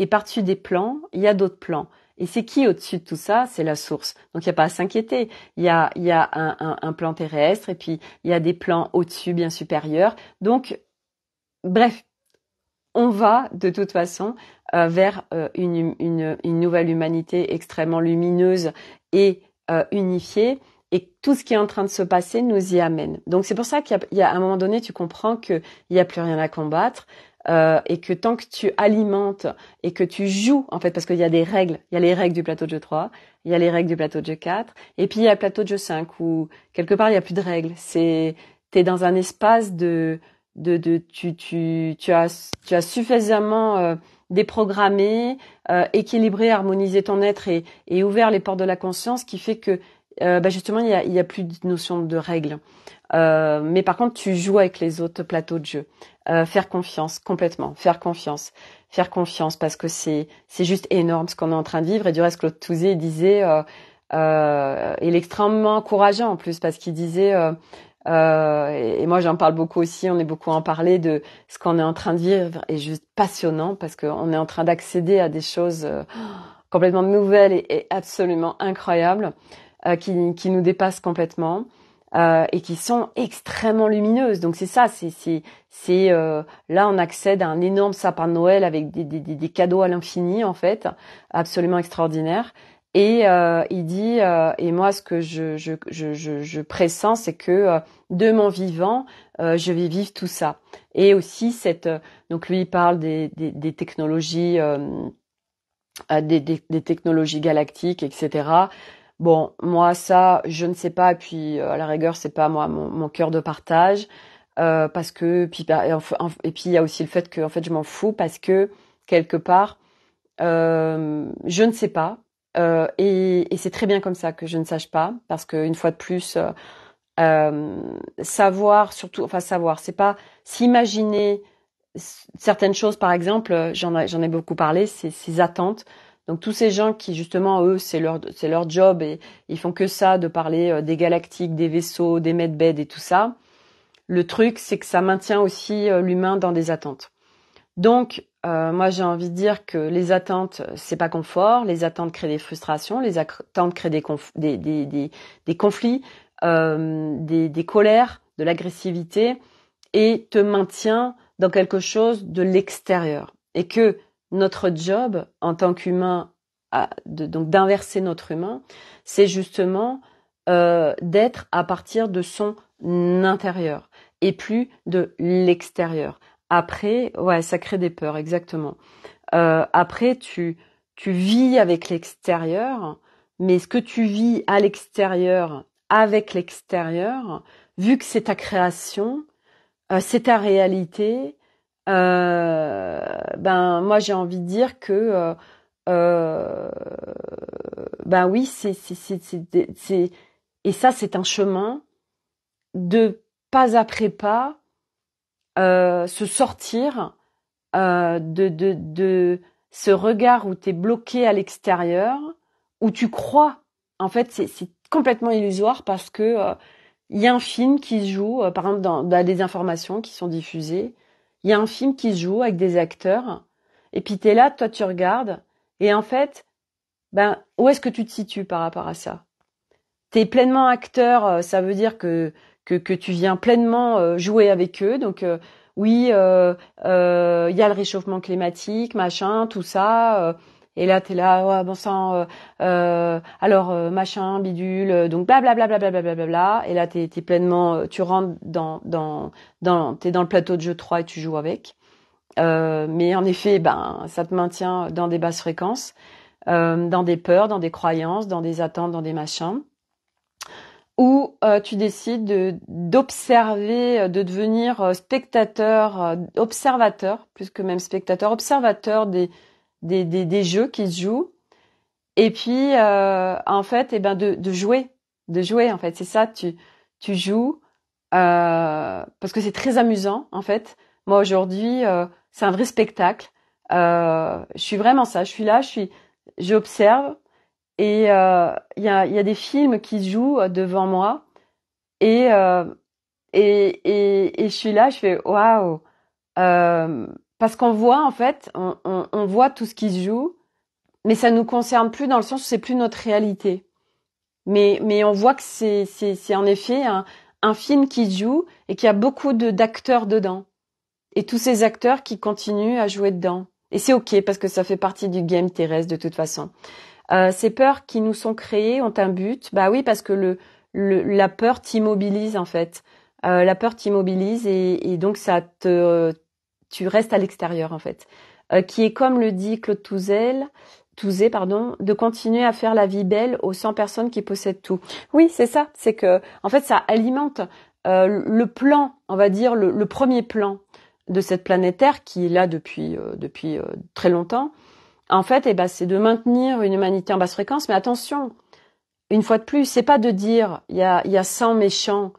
et par-dessus des plans, il y a d'autres plans. Et c'est qui au-dessus de tout ça? C'est la source. Donc il n'y a pas à s'inquiéter. Il y a un plan terrestre et puis il y a des plans au-dessus bien supérieurs. Donc bref, on va de toute façon vers une nouvelle humanité extrêmement lumineuse et unifiée. Et tout ce qui est en train de se passer nous y amène. Donc c'est pour ça qu'il y a à un moment donné, tu comprends qu'il n'y a plus rien à combattre. Et que tant que tu alimentes et que tu joues, en fait, parce qu'il y a des règles, il y a les règles du plateau de jeu 3, il y a les règles du plateau de jeu 4, et puis il y a le plateau de jeu 5 où quelque part il n'y a plus de règles. T'es dans un espace tu as suffisamment déprogrammé, équilibré, harmonisé ton être et ouvert les portes de la conscience qui fait que justement il y a plus de notion de règles. Mais par contre, tu joues avec les autres plateaux de jeu. Faire confiance, complètement. Faire confiance parce que c'est juste énorme ce qu'on est en train de vivre. Et du reste, Claude Touzé disait, il est extrêmement encourageant en plus parce qu'il disait, et moi j'en parle beaucoup aussi, on est beaucoup en parler de ce qu'on est en train de vivre est juste passionnant parce qu'on est en train d'accéder à des choses complètement nouvelles et absolument incroyables qui nous dépassent complètement. Et qui sont extrêmement lumineuses. Donc c'est ça, là on accède à un énorme sapin de Noël avec des cadeaux à l'infini en fait, absolument extraordinaire. Et il dit et moi ce que je pressens c'est que de mon vivant je vais vivre tout ça. Et aussi donc lui il parle des technologies des technologies galactiques, etc. Bon, moi ça, je ne sais pas. Et puis à la rigueur, c'est pas moi mon cœur de partage parce que et puis il y a aussi le fait que en fait je m'en fous parce que quelque part je ne sais pas et c'est très bien comme ça que je ne sache pas parce que une fois de plus savoir surtout enfin savoir c'est pas s'imaginer certaines choses par exemple j'en ai beaucoup parlé ces attentes. Donc tous ces gens qui justement eux c'est leur job et ils font que ça de parler des galactiques, des vaisseaux, des medbeds et tout ça. Le truc c'est que ça maintient aussi l'humain dans des attentes. Donc moi j'ai envie de dire que les attentes c'est pas confort, les attentes créent des frustrations, les attentes créent des conflits, des colères, de l'agressivité et te maintient dans quelque chose de l'extérieur et que notre job en tant qu'humain, donc d'inverser notre humain, c'est justement d'être à partir de son intérieur et plus de l'extérieur. Après, ouais, ça crée des peurs, exactement. Après, tu vis avec l'extérieur, mais ce que tu vis à l'extérieur, avec l'extérieur, vu que c'est ta création, c'est ta réalité. Moi j'ai envie de dire que euh, oui et ça c'est un chemin de pas après pas se sortir de ce regard où t'es bloqué à l'extérieur où tu crois en fait c'est complètement illusoire parce que il y a un film qui se joue, par exemple dans des informations qui sont diffusées, il y a un film qui se joue avec des acteurs, et puis t'es là, toi tu regardes, et en fait, où est-ce que tu te situes par rapport à ça? T'es pleinement acteur, ça veut dire que tu viens pleinement jouer avec eux, donc oui, il y a le réchauffement climatique, machin, tout ça. Et là, t'es là, ouais, bon sang, alors machin, bidule, donc blablabla, blablabla. Et là, t'es pleinement, tu rentres t'es dans le plateau de jeu 3 et tu joues avec. Mais en effet, ça te maintient dans des basses fréquences, dans des peurs, dans des croyances, dans des attentes, dans des machins. Ou tu décides d'observer, de devenir spectateur, observateur, plus que même spectateur, observateur des jeux qui se jouent. Et puis, en fait, de jouer, en fait. C'est ça, tu joues, parce que c'est très amusant, en fait. Moi, aujourd'hui, c'est un vrai spectacle. Je suis vraiment ça. Je suis là, j'observe. Et il y a des films qui se jouent devant moi. Et, et je suis là, je fais waouh. parce qu'on voit en fait, on voit tout ce qui se joue, mais ça nous concerne plus dans le sens où c'est plus notre réalité. Mais on voit que c'est en effet un film qui se joue et qu'il y a beaucoup d'acteurs dedans. Et tous ces acteurs qui continuent à jouer dedans. Et c'est ok parce que ça fait partie du game terrestre de toute façon. Ces peurs qui nous sont créées ont un but. Bah oui, parce que la peur t'immobilise en fait. La peur t'immobilise et donc tu restes à l'extérieur en fait. Qui est comme le dit Claude Touzet, de continuer à faire la vie belle aux 100 personnes qui possèdent tout. Oui, c'est ça. C'est que en fait ça alimente le plan, on va dire le premier plan de cette planète Terre qui est là depuis très longtemps. En fait, c'est de maintenir une humanité en basse fréquence, mais attention, une fois de plus, c'est pas de dire il y a 100 méchants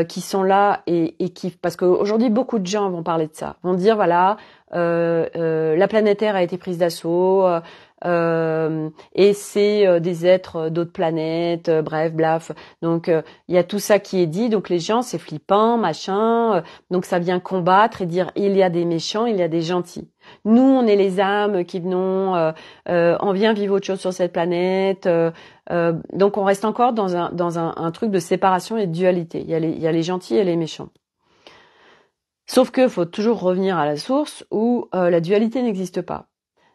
qui sont là et qui, parce qu'aujourd'hui beaucoup de gens vont parler de ça, vont dire voilà, la planète Terre a été prise d'assaut et c'est des êtres d'autres planètes, bref, blaf. Donc il y a tout ça qui est dit, donc les gens c'est flippant, machin, donc ça vient combattre et dire il y a des méchants, il y a des gentils. Nous on est les âmes qui venons, on vient vivre autre chose sur cette planète. Donc on reste encore dans un truc de séparation et de dualité. Il y a les gentils et les méchants. Sauf que faut toujours revenir à la source où la dualité n'existe pas.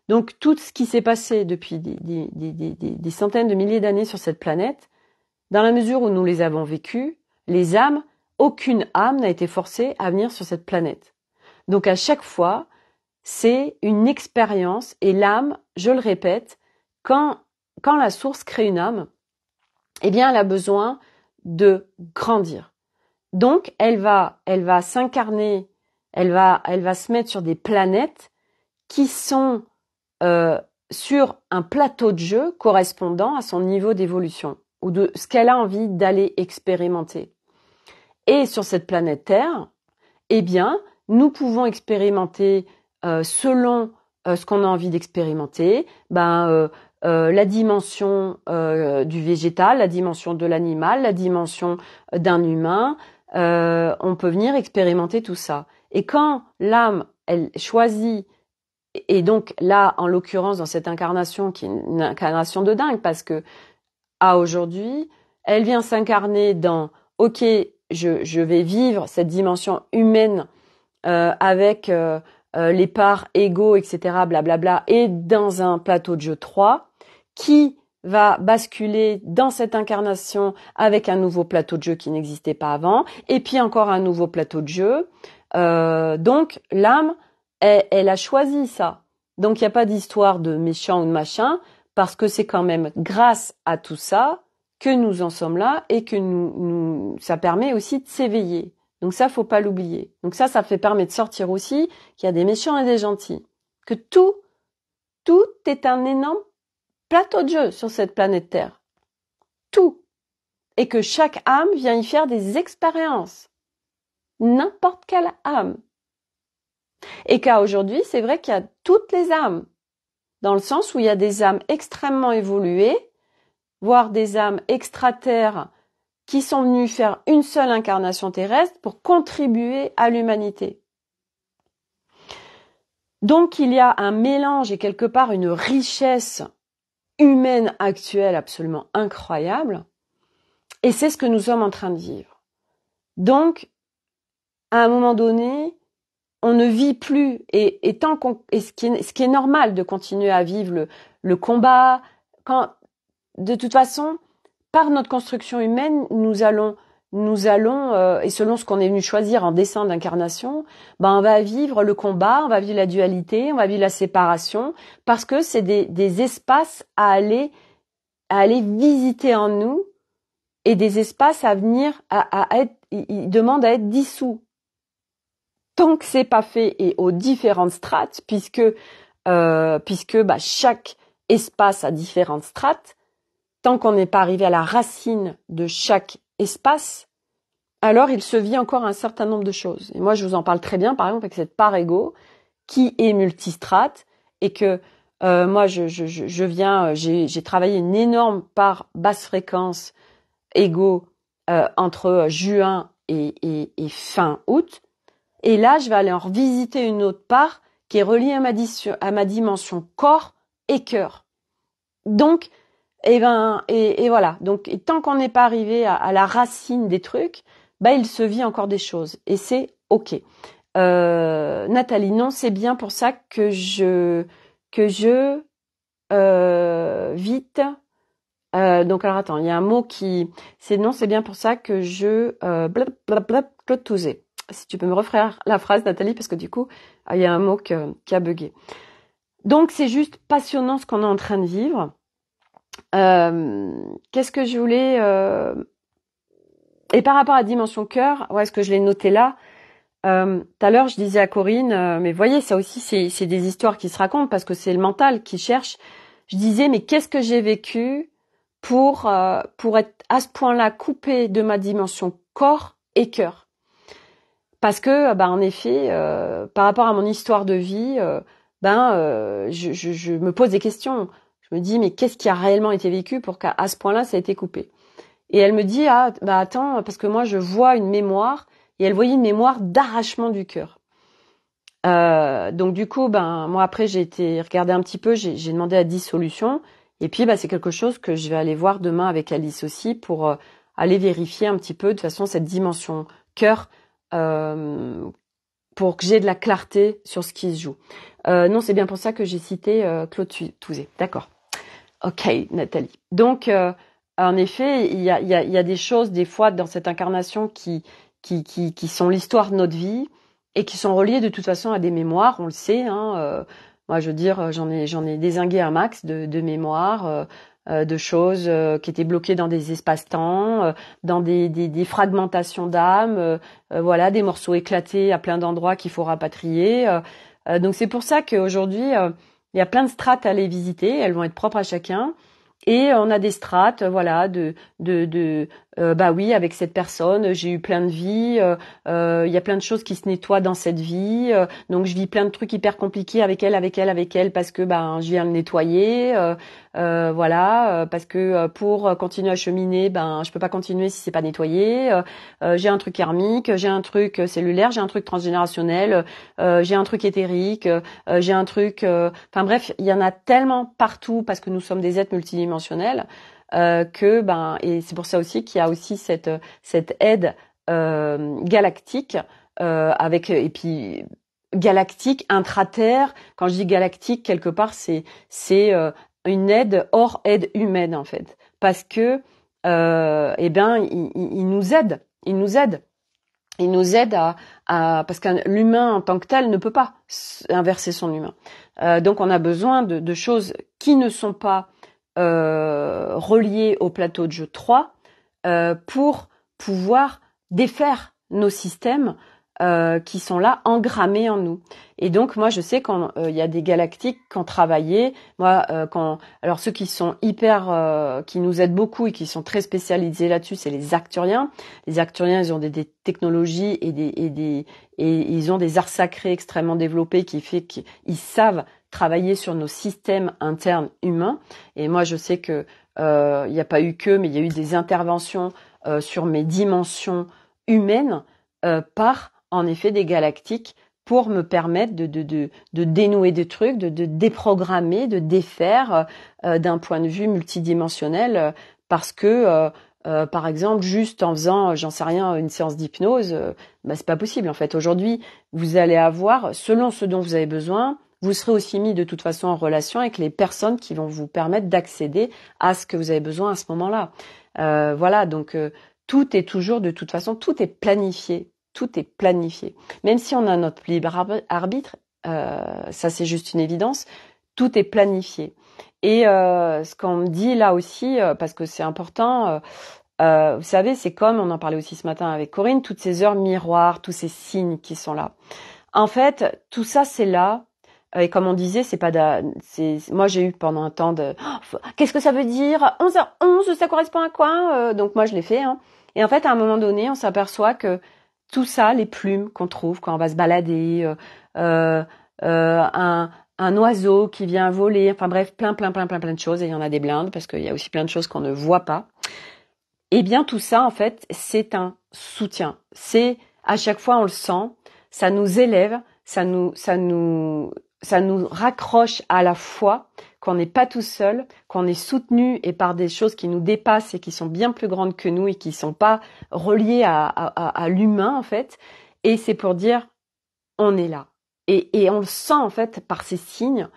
Donc tout ce qui s'est passé depuis des centaines de milliers d'années sur cette planète, dans la mesure où nous les avons vécus, les âmes, aucune âme n'a été forcée à venir sur cette planète. Donc à chaque fois, c'est une expérience et l'âme, je le répète, quand la source crée une âme, eh bien elle a besoin de grandir. Donc elle va s'incarner, elle va se mettre sur des planètes qui sont sur un plateau de jeu correspondant à son niveau d'évolution ou de ce qu'elle a envie d'aller expérimenter. Et sur cette planète Terre, eh bien, nous pouvons expérimenter selon ce qu'on a envie d'expérimenter, la dimension du végétal, la dimension de l'animal, la dimension d'un humain. On peut venir expérimenter tout ça. Et quand l'âme, elle choisit, et donc là, en l'occurrence, dans cette incarnation, qui est une incarnation de dingue, parce que à aujourd'hui, elle vient s'incarner dans « Ok, je vais vivre cette dimension humaine avec les parts égaux, etc., blablabla, et dans un plateau de jeu 3, qui va basculer dans cette incarnation avec un nouveau plateau de jeu qui n'existait pas avant, et puis encore un nouveau plateau de jeu. Donc l'âme, elle a choisi ça. Donc il n'y a pas d'histoire de méchant ou de machin, parce que c'est quand même grâce à tout ça que nous en sommes là et que ça permet aussi de s'éveiller. Donc ça, faut pas l'oublier. Donc ça permet de sortir aussi qu'il y a des méchants et des gentils. Que tout est un énorme plateau de jeu sur cette planète Terre. Tout. Et que chaque âme vient y faire des expériences. N'importe quelle âme. Et qu'à aujourd'hui, c'est vrai qu'il y a toutes les âmes. Dans le sens où il y a des âmes extrêmement évoluées, voire des âmes extraterres qui sont venues faire une seule incarnation terrestre pour contribuer à l'humanité. Donc il y a un mélange et quelque part une richesse humaine actuelle absolument incroyable, et c'est ce que nous sommes en train de vivre. Donc, à un moment donné, on ne vit plus, et ce qui est normal de continuer à vivre le combat, quand de toute façon, par notre construction humaine, nous allons, et selon ce qu'on est venu choisir en dessin d'incarnation, on va vivre le combat, on va vivre la dualité, on va vivre la séparation, parce que c'est des espaces à aller visiter en nous, et des espaces à venir ils demandent à être dissous. Tant que c'est pas fait et aux différentes strates, puisque chaque espace a différentes strates, tant qu'on n'est pas arrivé à la racine de chaque espace, alors il se vit encore un certain nombre de choses. Et moi, je vous en parle très bien, par exemple, avec cette part ego qui est multistrate et que moi, j'ai travaillé une énorme part basse fréquence ego entre juin et fin août. Et là, je vais aller en revisiter une autre part qui est relié à ma dimension corps et cœur. Donc, et voilà. Donc, et tant qu'on n'est pas arrivé à la racine des trucs, il se vit encore des choses. Et c'est OK. Nathalie, non, c'est bien pour ça que je vite. Donc alors attends, il y a un mot c'est non, c'est bien pour ça que je Claude Touzé. Si tu peux me refaire la phrase, Nathalie, parce que du coup, il y a un mot qui a bugué. Donc c'est juste passionnant ce qu'on est en train de vivre. Qu'est-ce que je voulais Et par rapport à dimension cœur, est-ce que je l'ai noté là? Tout à l'heure, je disais à Corinne, mais voyez, ça aussi, c'est des histoires qui se racontent parce que c'est le mental qui cherche. Je disais, mais qu'est-ce que j'ai vécu pour être à ce point-là coupé de ma dimension corps et cœur? Parce que, en effet, par rapport à mon histoire de vie, je me pose des questions. Je me dis, mais qu'est-ce qui a réellement été vécu pour qu'à ce point-là, ça a été coupé? Et elle me dit, attends, parce que moi, je vois une mémoire. Et elle voyait une mémoire d'arrachement du cœur. Donc du coup, moi après j'ai été regarder un petit peu, j'ai demandé la dissolution. Et puis c'est quelque chose que je vais aller voir demain avec Alice aussi pour aller vérifier un petit peu de toute façon cette dimension cœur pour que j'ai de la clarté sur ce qui se joue. Non, c'est bien pour ça que j'ai cité Claude Touzé. D'accord. Ok, Nathalie. Donc en effet, il y a des choses des fois dans cette incarnation qui sont l'histoire de notre vie et qui sont reliées de toute façon à des mémoires, on le sait. Moi, je veux dire, j'en ai dézingué un max de mémoires, de choses qui étaient bloquées dans des espaces-temps, dans des fragmentations d'âme, voilà, des morceaux éclatés à plein d'endroits qu'il faut rapatrier. Donc c'est pour ça qu'aujourd'hui, il y a plein de strates à aller visiter. Elles vont être propres à chacun. Et on a des strates, voilà, oui, avec cette personne, j'ai eu plein de vies, il y a plein de choses qui se nettoient dans cette vie, donc je vis plein de trucs hyper compliqués avec elle, parce que je viens le nettoyer, voilà, parce que pour continuer à cheminer, je peux pas continuer si c'est pas nettoyé. J'ai un truc karmique, j'ai un truc cellulaire, j'ai un truc transgénérationnel, j'ai un truc éthérique, j'ai un truc, enfin bref, il y en a tellement partout parce que nous sommes des êtres multidimensionnels. Et c'est pour ça aussi qu'il y a aussi cette aide galactique avec et puis galactique intraterre. Quand je dis galactique, quelque part c'est une aide hors aide humaine en fait, parce que il nous aide, il nous aide à parce que l'humain en tant que tel ne peut pas inverser son humain. Donc on a besoin de choses qui ne sont pas reliées au plateau de jeu 3 pour pouvoir défaire nos systèmes qui sont là engrammés en nous. Et donc moi je sais qu'il y a des galactiques qui ont travaillé. Moi alors ceux qui sont hyper qui nous aident beaucoup et qui sont très spécialisés là-dessus, c'est les Arcturiens. Les Arcturiens, ils ont des technologies et ils ont des arts sacrés extrêmement développés qui fait qu'ils savent travailler sur nos systèmes internes humains. Et moi je sais que il n'y a pas eu mais il y a eu des interventions sur mes dimensions humaines par en effet des galactiques pour me permettre de dénouer des trucs, de déprogrammer, de défaire d'un point de vue multidimensionnel parce que par exemple juste en faisant j'en sais rien une séance d'hypnose c'est pas possible en fait. Aujourd'hui, vous allez avoir selon ce dont vous avez besoin, vous serez aussi mis de toute façon en relation avec les personnes qui vont vous permettre d'accéder à ce que vous avez besoin à ce moment-là. Voilà, donc tout est toujours de toute façon, tout est planifié. Tout est planifié. Même si on a notre libre arbitre, ça c'est juste une évidence, tout est planifié. Et ce qu'on me dit là aussi, parce que c'est important, vous savez, c'est comme, on en parlait aussi ce matin avec Corinne, toutes ces heures miroirs, tous ces signes qui sont là. En fait, tout ça c'est là. Et comme on disait, moi j'ai eu pendant un temps qu'est-ce que ça veut dire 11h11, ça correspond à quoi donc moi je l'ai fait. Et en fait, à un moment donné, on s'aperçoit que tout ça, les plumes qu'on trouve quand on va se balader, un oiseau qui vient voler, enfin bref, plein de choses. Et il y en a des blindes parce qu'il y a aussi plein de choses qu'on ne voit pas. Eh bien, tout ça, en fait, c'est un soutien. C'est à chaque fois, on le sent, ça nous élève, ça nous raccroche à la foi, qu'on n'est pas tout seul, qu'on est soutenu et par des choses qui nous dépassent et qui sont bien plus grandes que nous et qui sont pas reliées à l'humain en fait. Et c'est pour dire on est là. Et on le sent en fait par ces signes.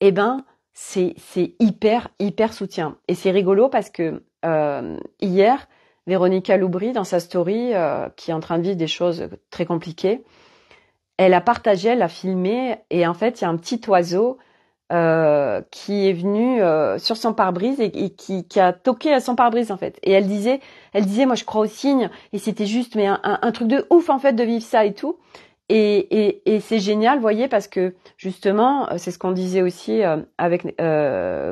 Eh ben c'est hyper soutien. Et c'est rigolo parce que hier Véronica Loubry dans sa story qui est en train de vivre des choses très compliquées. Elle a partagé, elle a filmé, et en fait, il y a un petit oiseau qui est venu sur son pare-brise et qui a toqué à son pare-brise en fait. Et elle disait, moi je crois aux signes, et c'était juste mais un truc de ouf en fait de vivre ça et tout. Et c'est génial, vous voyez, parce que justement, c'est ce qu'on disait aussi avec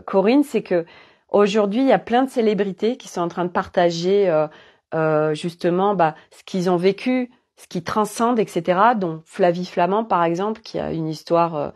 Corinne, c'est que aujourd'hui il y a plein de célébrités qui sont en train de partager justement ce qu'ils ont vécu, ce qui transcende, etc. Dont Flavie Flamand, par exemple, qui a une histoire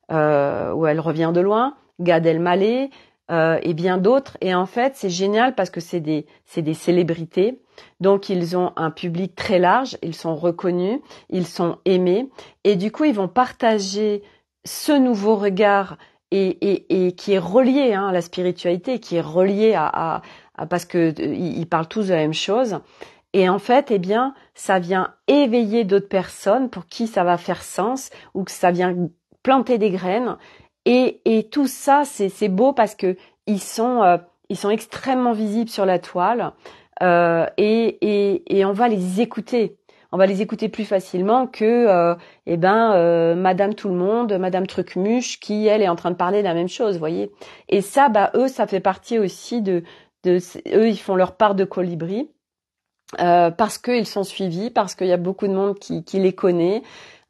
où elle revient de loin, Gad Elmaleh et bien d'autres. Et en fait, c'est génial parce que c'est des célébrités. Donc, ils ont un public très large, ils sont reconnus, ils sont aimés. Et du coup, ils vont partager ce nouveau regard et qui est relié à la spiritualité, qui est relié parce que ils parlent tous de la même chose. Et en fait, eh bien, ça vient éveiller d'autres personnes pour qui ça va faire sens ou que ça vient planter des graines. Et tout ça, c'est beau parce que ils sont extrêmement visibles sur la toile et on va les écouter. On va les écouter plus facilement que Madame Tout le Monde, Madame Trucmuche, qui elle est en train de parler de la même chose, vous voyez. Et ça, eux, ça fait partie aussi de eux, ils font leur part de colibri. Parce qu'ils sont suivis, parce qu'il y a beaucoup de monde qui les connaît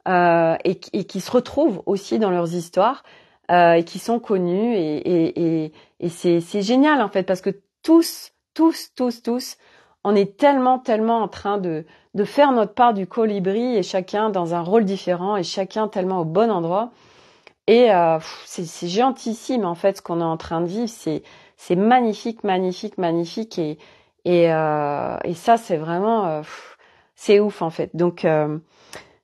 et qui se retrouvent aussi dans leurs histoires et qui sont connus et c'est génial en fait parce que tous, on est tellement en train de faire notre part du colibri et chacun dans un rôle différent et chacun tellement au bon endroit et c'est géantissime en fait ce qu'on est en train de vivre, c'est magnifique et ça, c'est vraiment, c'est ouf en fait. Donc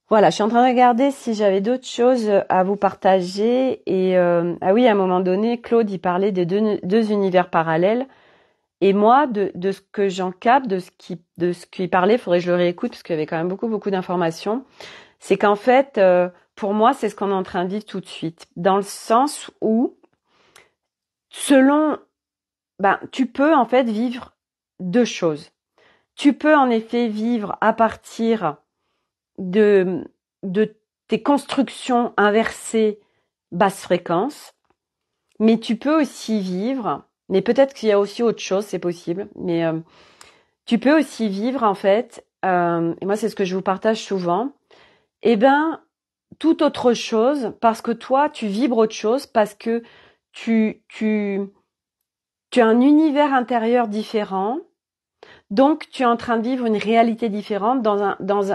voilà, je suis en train de regarder si j'avais d'autres choses à vous partager. Et ah oui, à un moment donné, Claude, il parlait de deux univers parallèles. Et moi, de ce que j'en capte, de ce qu'il parlait, faudrait que je le réécoute parce qu'il y avait quand même beaucoup d'informations. C'est qu'en fait, pour moi, c'est ce qu'on est en train de vivre tout de suite, dans le sens où, tu peux en fait vivre deux choses. Tu peux en effet vivre à partir de tes constructions inversées basse fréquence, mais tu peux aussi vivre, mais peut-être qu'il y a aussi autre chose, c'est possible, mais tu peux aussi vivre en fait, et moi c'est ce que je vous partage souvent, tout autre chose, parce que toi tu vibres autre chose, parce que tu as un univers intérieur différent. Donc, tu es en train de vivre une réalité différente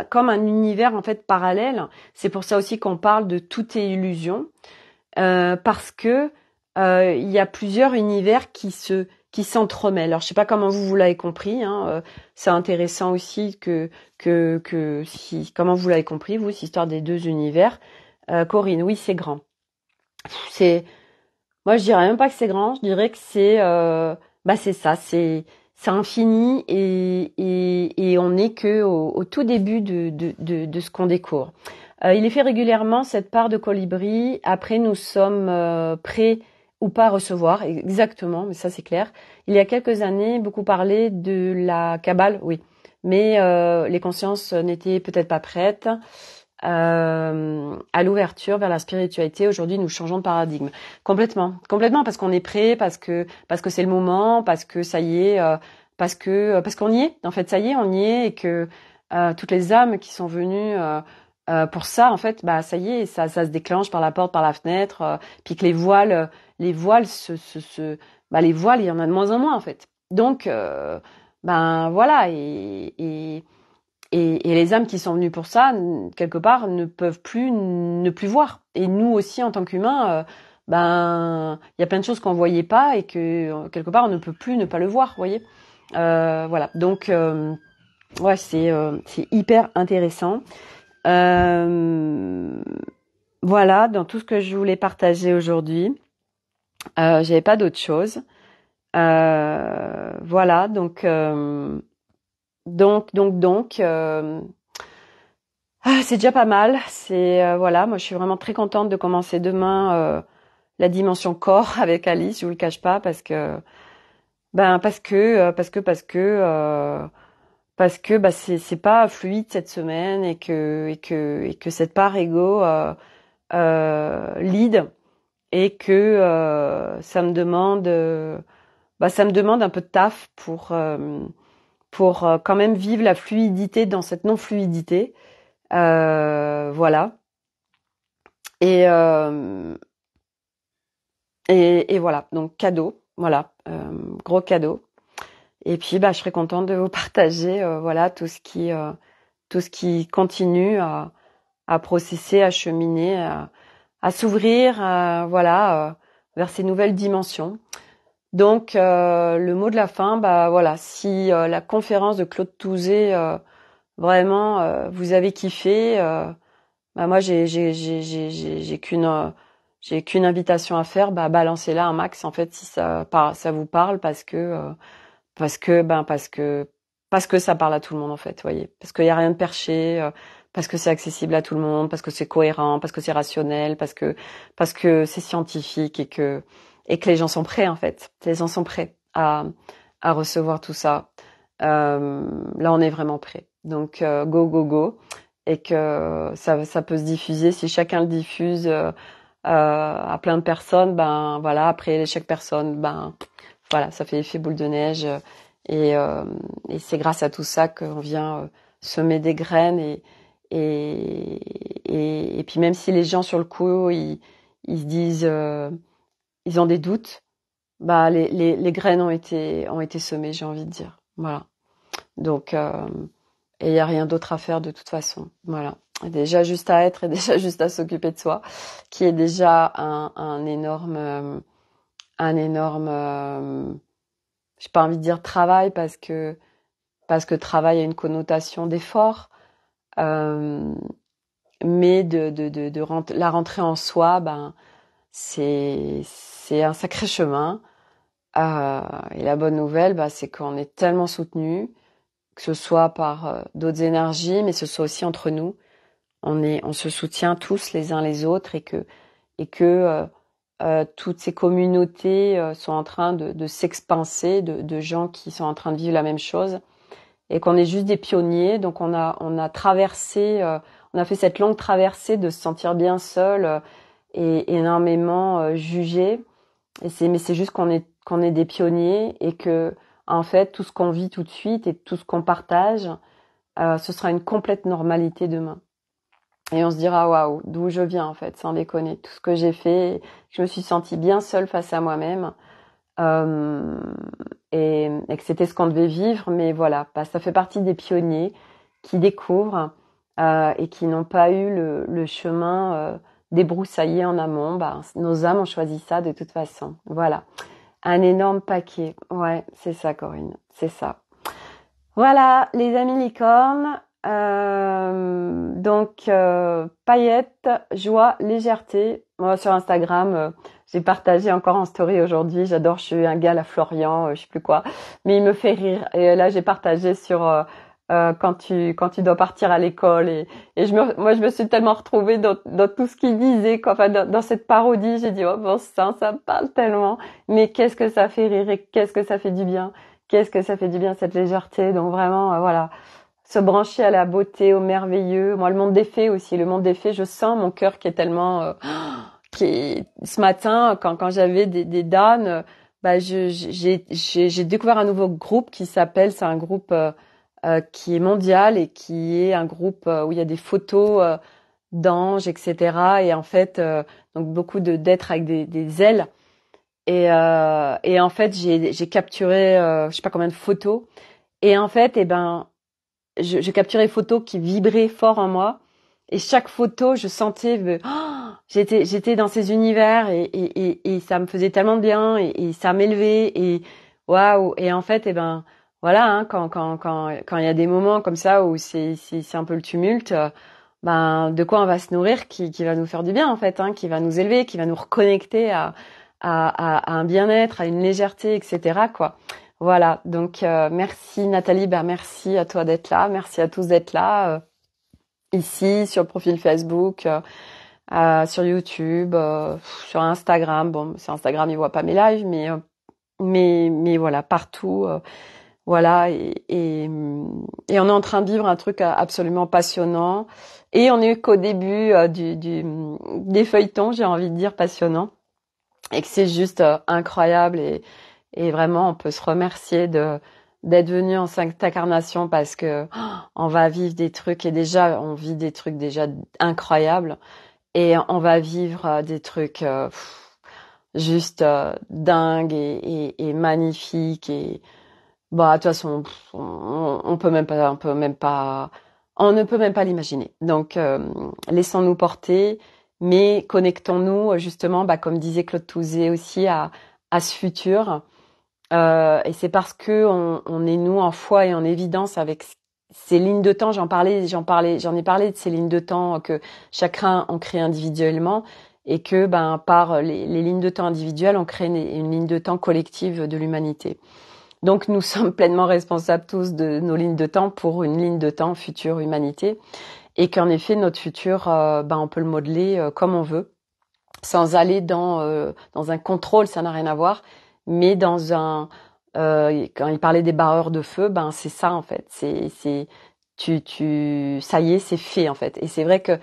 comme un univers en fait parallèle. C'est pour ça aussi qu'on parle de tout est illusion, parce que il y a plusieurs univers qui s'entremêlent. Alors, je sais pas comment vous l'avez compris. C'est intéressant aussi comment vous l'avez compris vous, cette histoire des deux univers. Corinne, oui, c'est grand. Moi, je dirais même pas que c'est grand. Je dirais que c'est ça. C'est infini et on n'est que au tout début de ce qu'on découvre. Il est fait régulièrement cette part de colibri. Après, nous sommes prêts ou pas à recevoir. Exactement, mais ça c'est clair. Il y a quelques années, beaucoup parlé de la Kabbale, oui. Mais les consciences n'étaient peut-être pas prêtes à l'ouverture vers la spiritualité. Aujourd'hui, nous changeons de paradigme. Complètement, parce qu'on est prêt, parce que c'est le moment, parce que ça y est, parce qu'on y est. En fait, ça y est, on y est et que toutes les âmes qui sont venues pour ça, en fait, ça y est, ça se déclenche par la porte, par la fenêtre, puis que les voiles les voiles les voiles, il y en a de moins en moins en fait. Donc voilà et les âmes qui sont venues pour ça, quelque part, ne peuvent plus ne plus voir. Et nous aussi, en tant qu'humains, il y a plein de choses qu'on voyait pas et que quelque part on ne peut plus ne pas le voir, vous voyez. Voilà. Donc ouais, c'est hyper intéressant. Voilà, dans tout ce que je voulais partager aujourd'hui. J'avais pas d'autre chose. Voilà, c'est déjà pas mal. Voilà, moi je suis vraiment très contente de commencer demain la dimension corps avec Alice. Je vous le cache pas parce que bah c'est pas fluide cette semaine et que cette part ego lead et que ça me demande un peu de taf pour quand même vivre la fluidité dans cette non fluidité. Voilà. Et, euh, et voilà. Donc cadeau. Voilà. Gros cadeau. Et puis bah je serais contente de vous partager voilà tout ce qui continue à processer, à cheminer, à s'ouvrir, voilà, vers ces nouvelles dimensions. Donc le mot de la fin, bah voilà, si la conférence de Claude Touzé vraiment vous avez kiffé, bah moi j'ai qu'une invitation à faire, bah balancez-la un max en fait si ça vous parle parce que ça parle à tout le monde en fait, voyez, parce qu'il y a rien de perché, parce que c'est accessible à tout le monde, parce que c'est cohérent, parce que c'est rationnel, parce que c'est scientifique et que les gens sont prêts en fait, les gens sont prêts à recevoir tout ça. Là on est vraiment prêts. Donc go go go et que ça peut se diffuser si chacun le diffuse à plein de personnes, ben voilà, après chaque personne ben voilà, ça fait effet boule de neige et c'est grâce à tout ça qu'on vient semer des graines et puis même si les gens sur le coup ils se disent ils ont des doutes, bah les graines ont été semées, j'ai envie de dire. Voilà. Donc et il y a rien d'autre à faire de toute façon. Voilà. Et déjà juste à être et déjà juste à s'occuper de soi, qui est déjà un énorme j'ai pas envie de dire travail parce que travail a une connotation d'effort, mais la rentrée en soi, ben c'est un sacré chemin. Et la bonne nouvelle, bah, c'est qu'on est tellement soutenu, que ce soit par d'autres énergies, mais ce soit aussi entre nous. On se soutient tous les uns les autres et que toutes ces communautés sont en train de s'expanser, de gens qui sont en train de vivre la même chose et qu'on est juste des pionniers. Donc on a traversé, on a fait cette longue traversée de se sentir bien seul et énormément jugé. Mais c'est juste qu'on est des pionniers et que en fait tout ce qu'on vit tout de suite et tout ce qu'on partage, ce sera une complète normalité demain. Et on se dira waouh, d'où je viens en fait, sans déconner. Tout ce que j'ai fait, je me suis sentie bien seule face à moi-même et que c'était ce qu'on devait vivre. Mais voilà, bah, ça fait partie des pionniers qui découvrent et qui n'ont pas eu le chemin débroussaillé en amont. Bah, nos âmes ont choisi ça de toute façon. Voilà, un énorme paquet. Ouais, c'est ça, Corinne, c'est ça. Voilà, les amis licornes. Donc paillettes, joie, légèreté. Moi sur Instagram, j'ai partagé encore en story aujourd'hui. J'adore, je suis un gars à Florian, je sais plus quoi, mais il me fait rire. Et là j'ai partagé sur quand tu dois partir à l'école moi je me suis tellement retrouvée dans tout ce qu'il disait, quoi. Enfin dans cette parodie, j'ai dit oh bon sang, ça me parle tellement. Mais qu'est-ce que ça fait rire et qu'est-ce que ça fait du bien. Qu'est-ce que ça fait du bien cette légèreté. Donc vraiment voilà. Se brancher à la beauté, au merveilleux. Moi, le monde des fées aussi. Le monde des fées, je sens mon cœur qui est tellement... Ce matin, quand j'avais des dames, bah, j'ai découvert un nouveau groupe qui s'appelle... C'est un groupe qui est mondial et qui est un groupe où il y a des photos d'anges, etc. Et en fait, donc beaucoup d'êtres avec des ailes. Et en fait, j'ai capturé je sais pas combien de photos. Et en fait, je capturais des photos qui vibraient fort en moi et chaque photo je sentais j'étais dans ces univers et ça me faisait tellement de bien et ça m'élevait et waouh. Et en fait voilà hein, quand il y a des moments comme ça où c'est un peu le tumulte, de quoi on va se nourrir qui va nous faire du bien en fait, hein, qui va nous élever, qui va nous reconnecter à un bien-être, à une légèreté, etc. quoi. Voilà, donc merci Nathalie, merci à toi d'être là, merci à tous d'être là, ici sur le profil Facebook, sur YouTube, sur Instagram. Bon, sur Instagram, ils voient pas mes lives, mais voilà, partout. Voilà, et on est en train de vivre un truc absolument passionnant. Et on est qu'au début des feuilletons, j'ai envie de dire passionnant, et que c'est juste incroyable et vraiment on peut se remercier d'être venu en cette incarnation parce que on va vivre des trucs et déjà on vit des trucs déjà incroyables et on va vivre des trucs juste dingues et magnifiques et bah de toute façon on peut même pas on ne peut même pas l'imaginer. Donc laissons-nous porter, mais connectons-nous justement, comme disait Claude Touzé aussi, à ce futur. Et c'est parce que on est nous en foi et en évidence avec ces lignes de temps. J'en ai parlé de ces lignes de temps que chacun on crée individuellement et que par les lignes de temps individuelles, on crée une ligne de temps collective de l'humanité. Donc nous sommes pleinement responsables tous de nos lignes de temps pour une ligne de temps future humanité et qu'en effet notre futur, on peut le modeler comme on veut, sans aller dans un contrôle, ça n'a rien à voir, mais dans un quand il parlait des barreurs de feu, c'est ça en fait, c'est ça y est, c'est fait en fait. Et c'est vrai que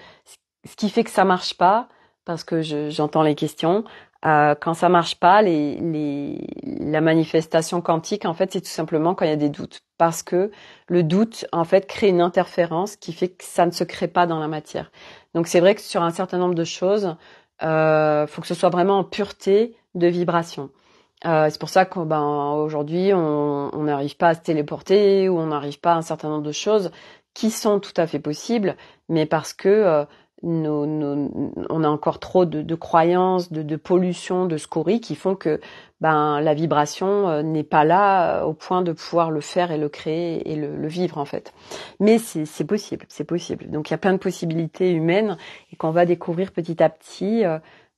ce qui fait que ça marche pas, parce que j'entends les questions, quand ça marche pas, la manifestation quantique, en fait, c'est tout simplement quand il y a des doutes. Parce que le doute, en fait, crée une interférence qui fait que ça ne se crée pas dans la matière. Donc, c'est vrai que sur un certain nombre de choses, faut que ce soit vraiment en pureté de vibration. C'est pour ça qu'aujourd'hui, on n'arrive pas à se téléporter ou on n'arrive pas à un certain nombre de choses qui sont tout à fait possibles, mais parce que on a encore trop de croyances, de pollution, de scories qui font que la vibration n'est pas là au point de pouvoir le faire et le créer et le vivre en fait. Mais c'est possible, c'est possible. Donc il y a plein de possibilités humaines et qu'on va découvrir petit à petit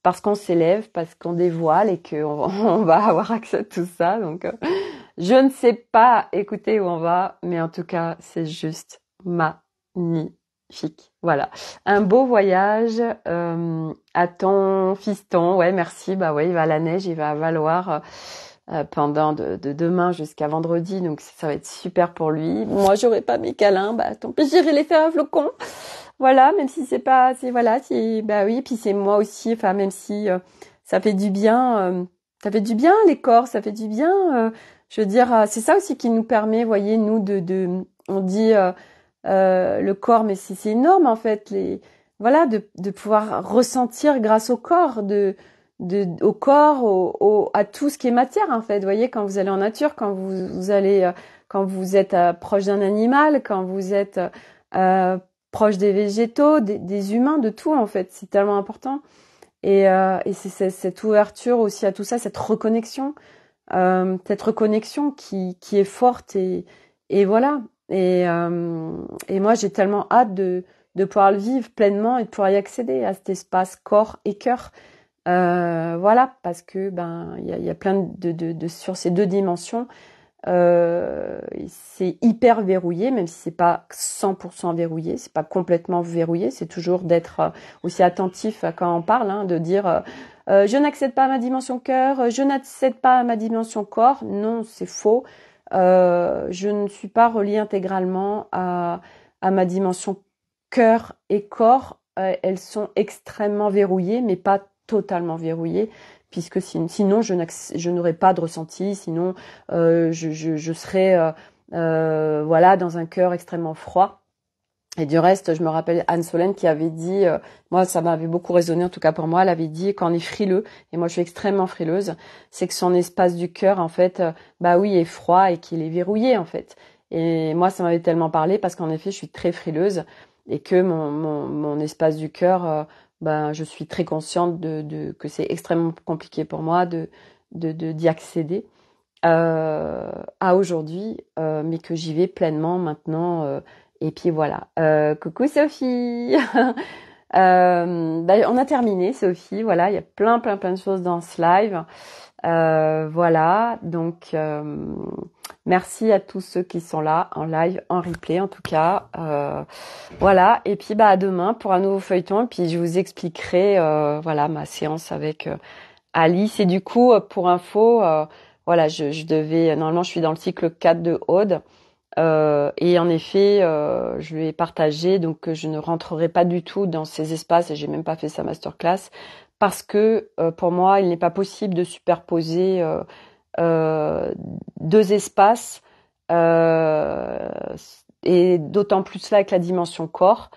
parce qu'on s'élève, parce qu'on dévoile et qu'on on va avoir accès à tout ça. Donc je ne sais pas écouter où on va, mais en tout cas c'est juste magnifique. Voilà. Un beau voyage à ton fiston. Ouais, merci. Il va à la neige, il va à Valoir pendant de demain jusqu'à vendredi. Donc ça va être super pour lui. Moi, j'aurai pas mes câlins. Tant pis, j'irai les faire un flocon. Voilà, même si c'est pas, oui. Puis c'est moi aussi. Enfin, même si ça fait du bien. Ça fait du bien les corps. Ça fait du bien. Je veux dire, c'est ça aussi qui nous permet, voyez, nous on dit. Le corps, mais c'est énorme en fait, de pouvoir ressentir grâce au corps, au corps, à tout ce qui est matière en fait. Vous voyez, quand vous allez en nature, quand vous allez, quand vous êtes proche d'un animal, quand vous êtes proche des végétaux, des humains, de tout en fait, c'est tellement important. Et c'est cette ouverture aussi à tout ça, cette reconnexion qui est forte et voilà. Et moi, j'ai tellement hâte de pouvoir le vivre pleinement et de pouvoir y accéder à cet espace corps et cœur. Voilà, parce que il y a plein de sur ces deux dimensions, c'est hyper verrouillé, même si c'est pas 100% verrouillé, c'est pas complètement verrouillé, c'est toujours d'être aussi attentif quand on parle, hein, de dire je n'accède pas à ma dimension cœur, je n'accède pas à ma dimension corps. Non, c'est faux. Je ne suis pas reliée intégralement à ma dimension cœur et corps. Elles sont extrêmement verrouillées, mais pas totalement verrouillées, puisque sinon je n'aurais pas de ressenti, sinon je serais dans un cœur extrêmement froid. Et du reste, je me rappelle Anne Solène qui avait dit, moi ça m'avait beaucoup résonné en tout cas pour moi, elle avait dit quand on est frileux, et moi je suis extrêmement frileuse, c'est que son espace du cœur en fait, est froid et qu'il est verrouillé en fait. Et moi ça m'avait tellement parlé parce qu'en effet je suis très frileuse et que mon espace du cœur, je suis très consciente que c'est extrêmement compliqué pour moi d'y accéder à aujourd'hui, mais que j'y vais pleinement maintenant. Et puis voilà. Coucou Sophie. On a terminé Sophie. Voilà, il y a plein de choses dans ce live. Voilà. Donc merci à tous ceux qui sont là en live, en replay en tout cas. Voilà. Et puis à demain pour un nouveau feuilleton. Et puis je vous expliquerai voilà ma séance avec Alice. Et du coup pour info, voilà, je devais normalement je suis dans le cycle 4 de Aude. Et en effet, je lui ai partagé donc que je ne rentrerai pas du tout dans ces espaces et j'ai même pas fait sa masterclass parce que pour moi, il n'est pas possible de superposer deux espaces et d'autant plus là avec la dimension corps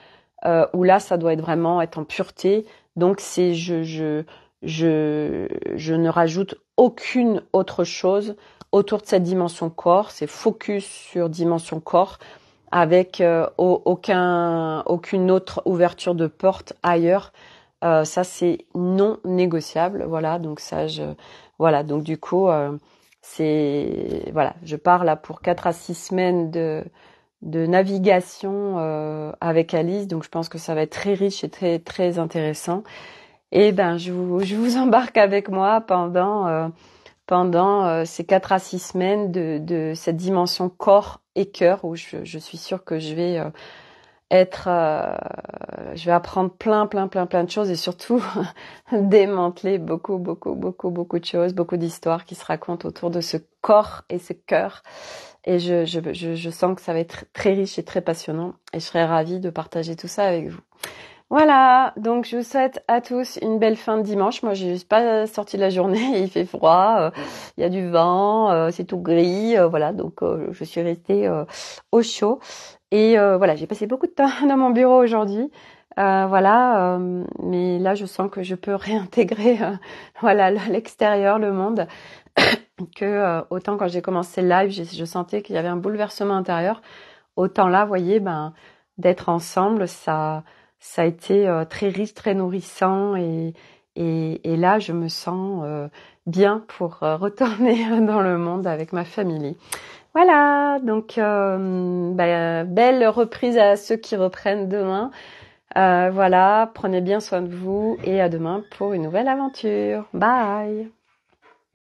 où là, ça doit être vraiment être en pureté. Donc c'est je ne rajoute aucune autre chose autour de cette dimension corps, c'est focus sur dimension corps avec aucune autre ouverture de porte ailleurs. Ça c'est non négociable, voilà. Donc ça voilà, donc du coup c'est voilà, je pars là pour 4 à 6 semaines de navigation avec Alice, donc je pense que ça va être très riche et très intéressant. Et je vous embarque avec moi pendant ces 4 à 6 semaines de cette dimension corps et cœur où je suis sûre que je vais je vais apprendre plein de choses et surtout démanteler beaucoup de choses, beaucoup d'histoires qui se racontent autour de ce corps et ce cœur. Et je sens que ça va être très riche et très passionnant et je serais ravie de partager tout ça avec vous. Voilà, donc je vous souhaite à tous une belle fin de dimanche. Moi, j'ai juste pas sorti de la journée, il fait froid, il y a du vent, c'est tout gris, voilà. Donc je suis restée au chaud et voilà, j'ai passé beaucoup de temps dans mon bureau aujourd'hui. Voilà, mais là, je sens que je peux réintégrer, voilà, l'extérieur, le monde. Que autant quand j'ai commencé le live, je sentais qu'il y avait un bouleversement intérieur. Autant là, vous voyez, d'être ensemble, ça a été très riche, très nourrissant et là je me sens bien pour retourner dans le monde avec ma famille. Voilà, donc belle reprise à ceux qui reprennent demain. Voilà, prenez bien soin de vous et à demain pour une nouvelle aventure. Bye.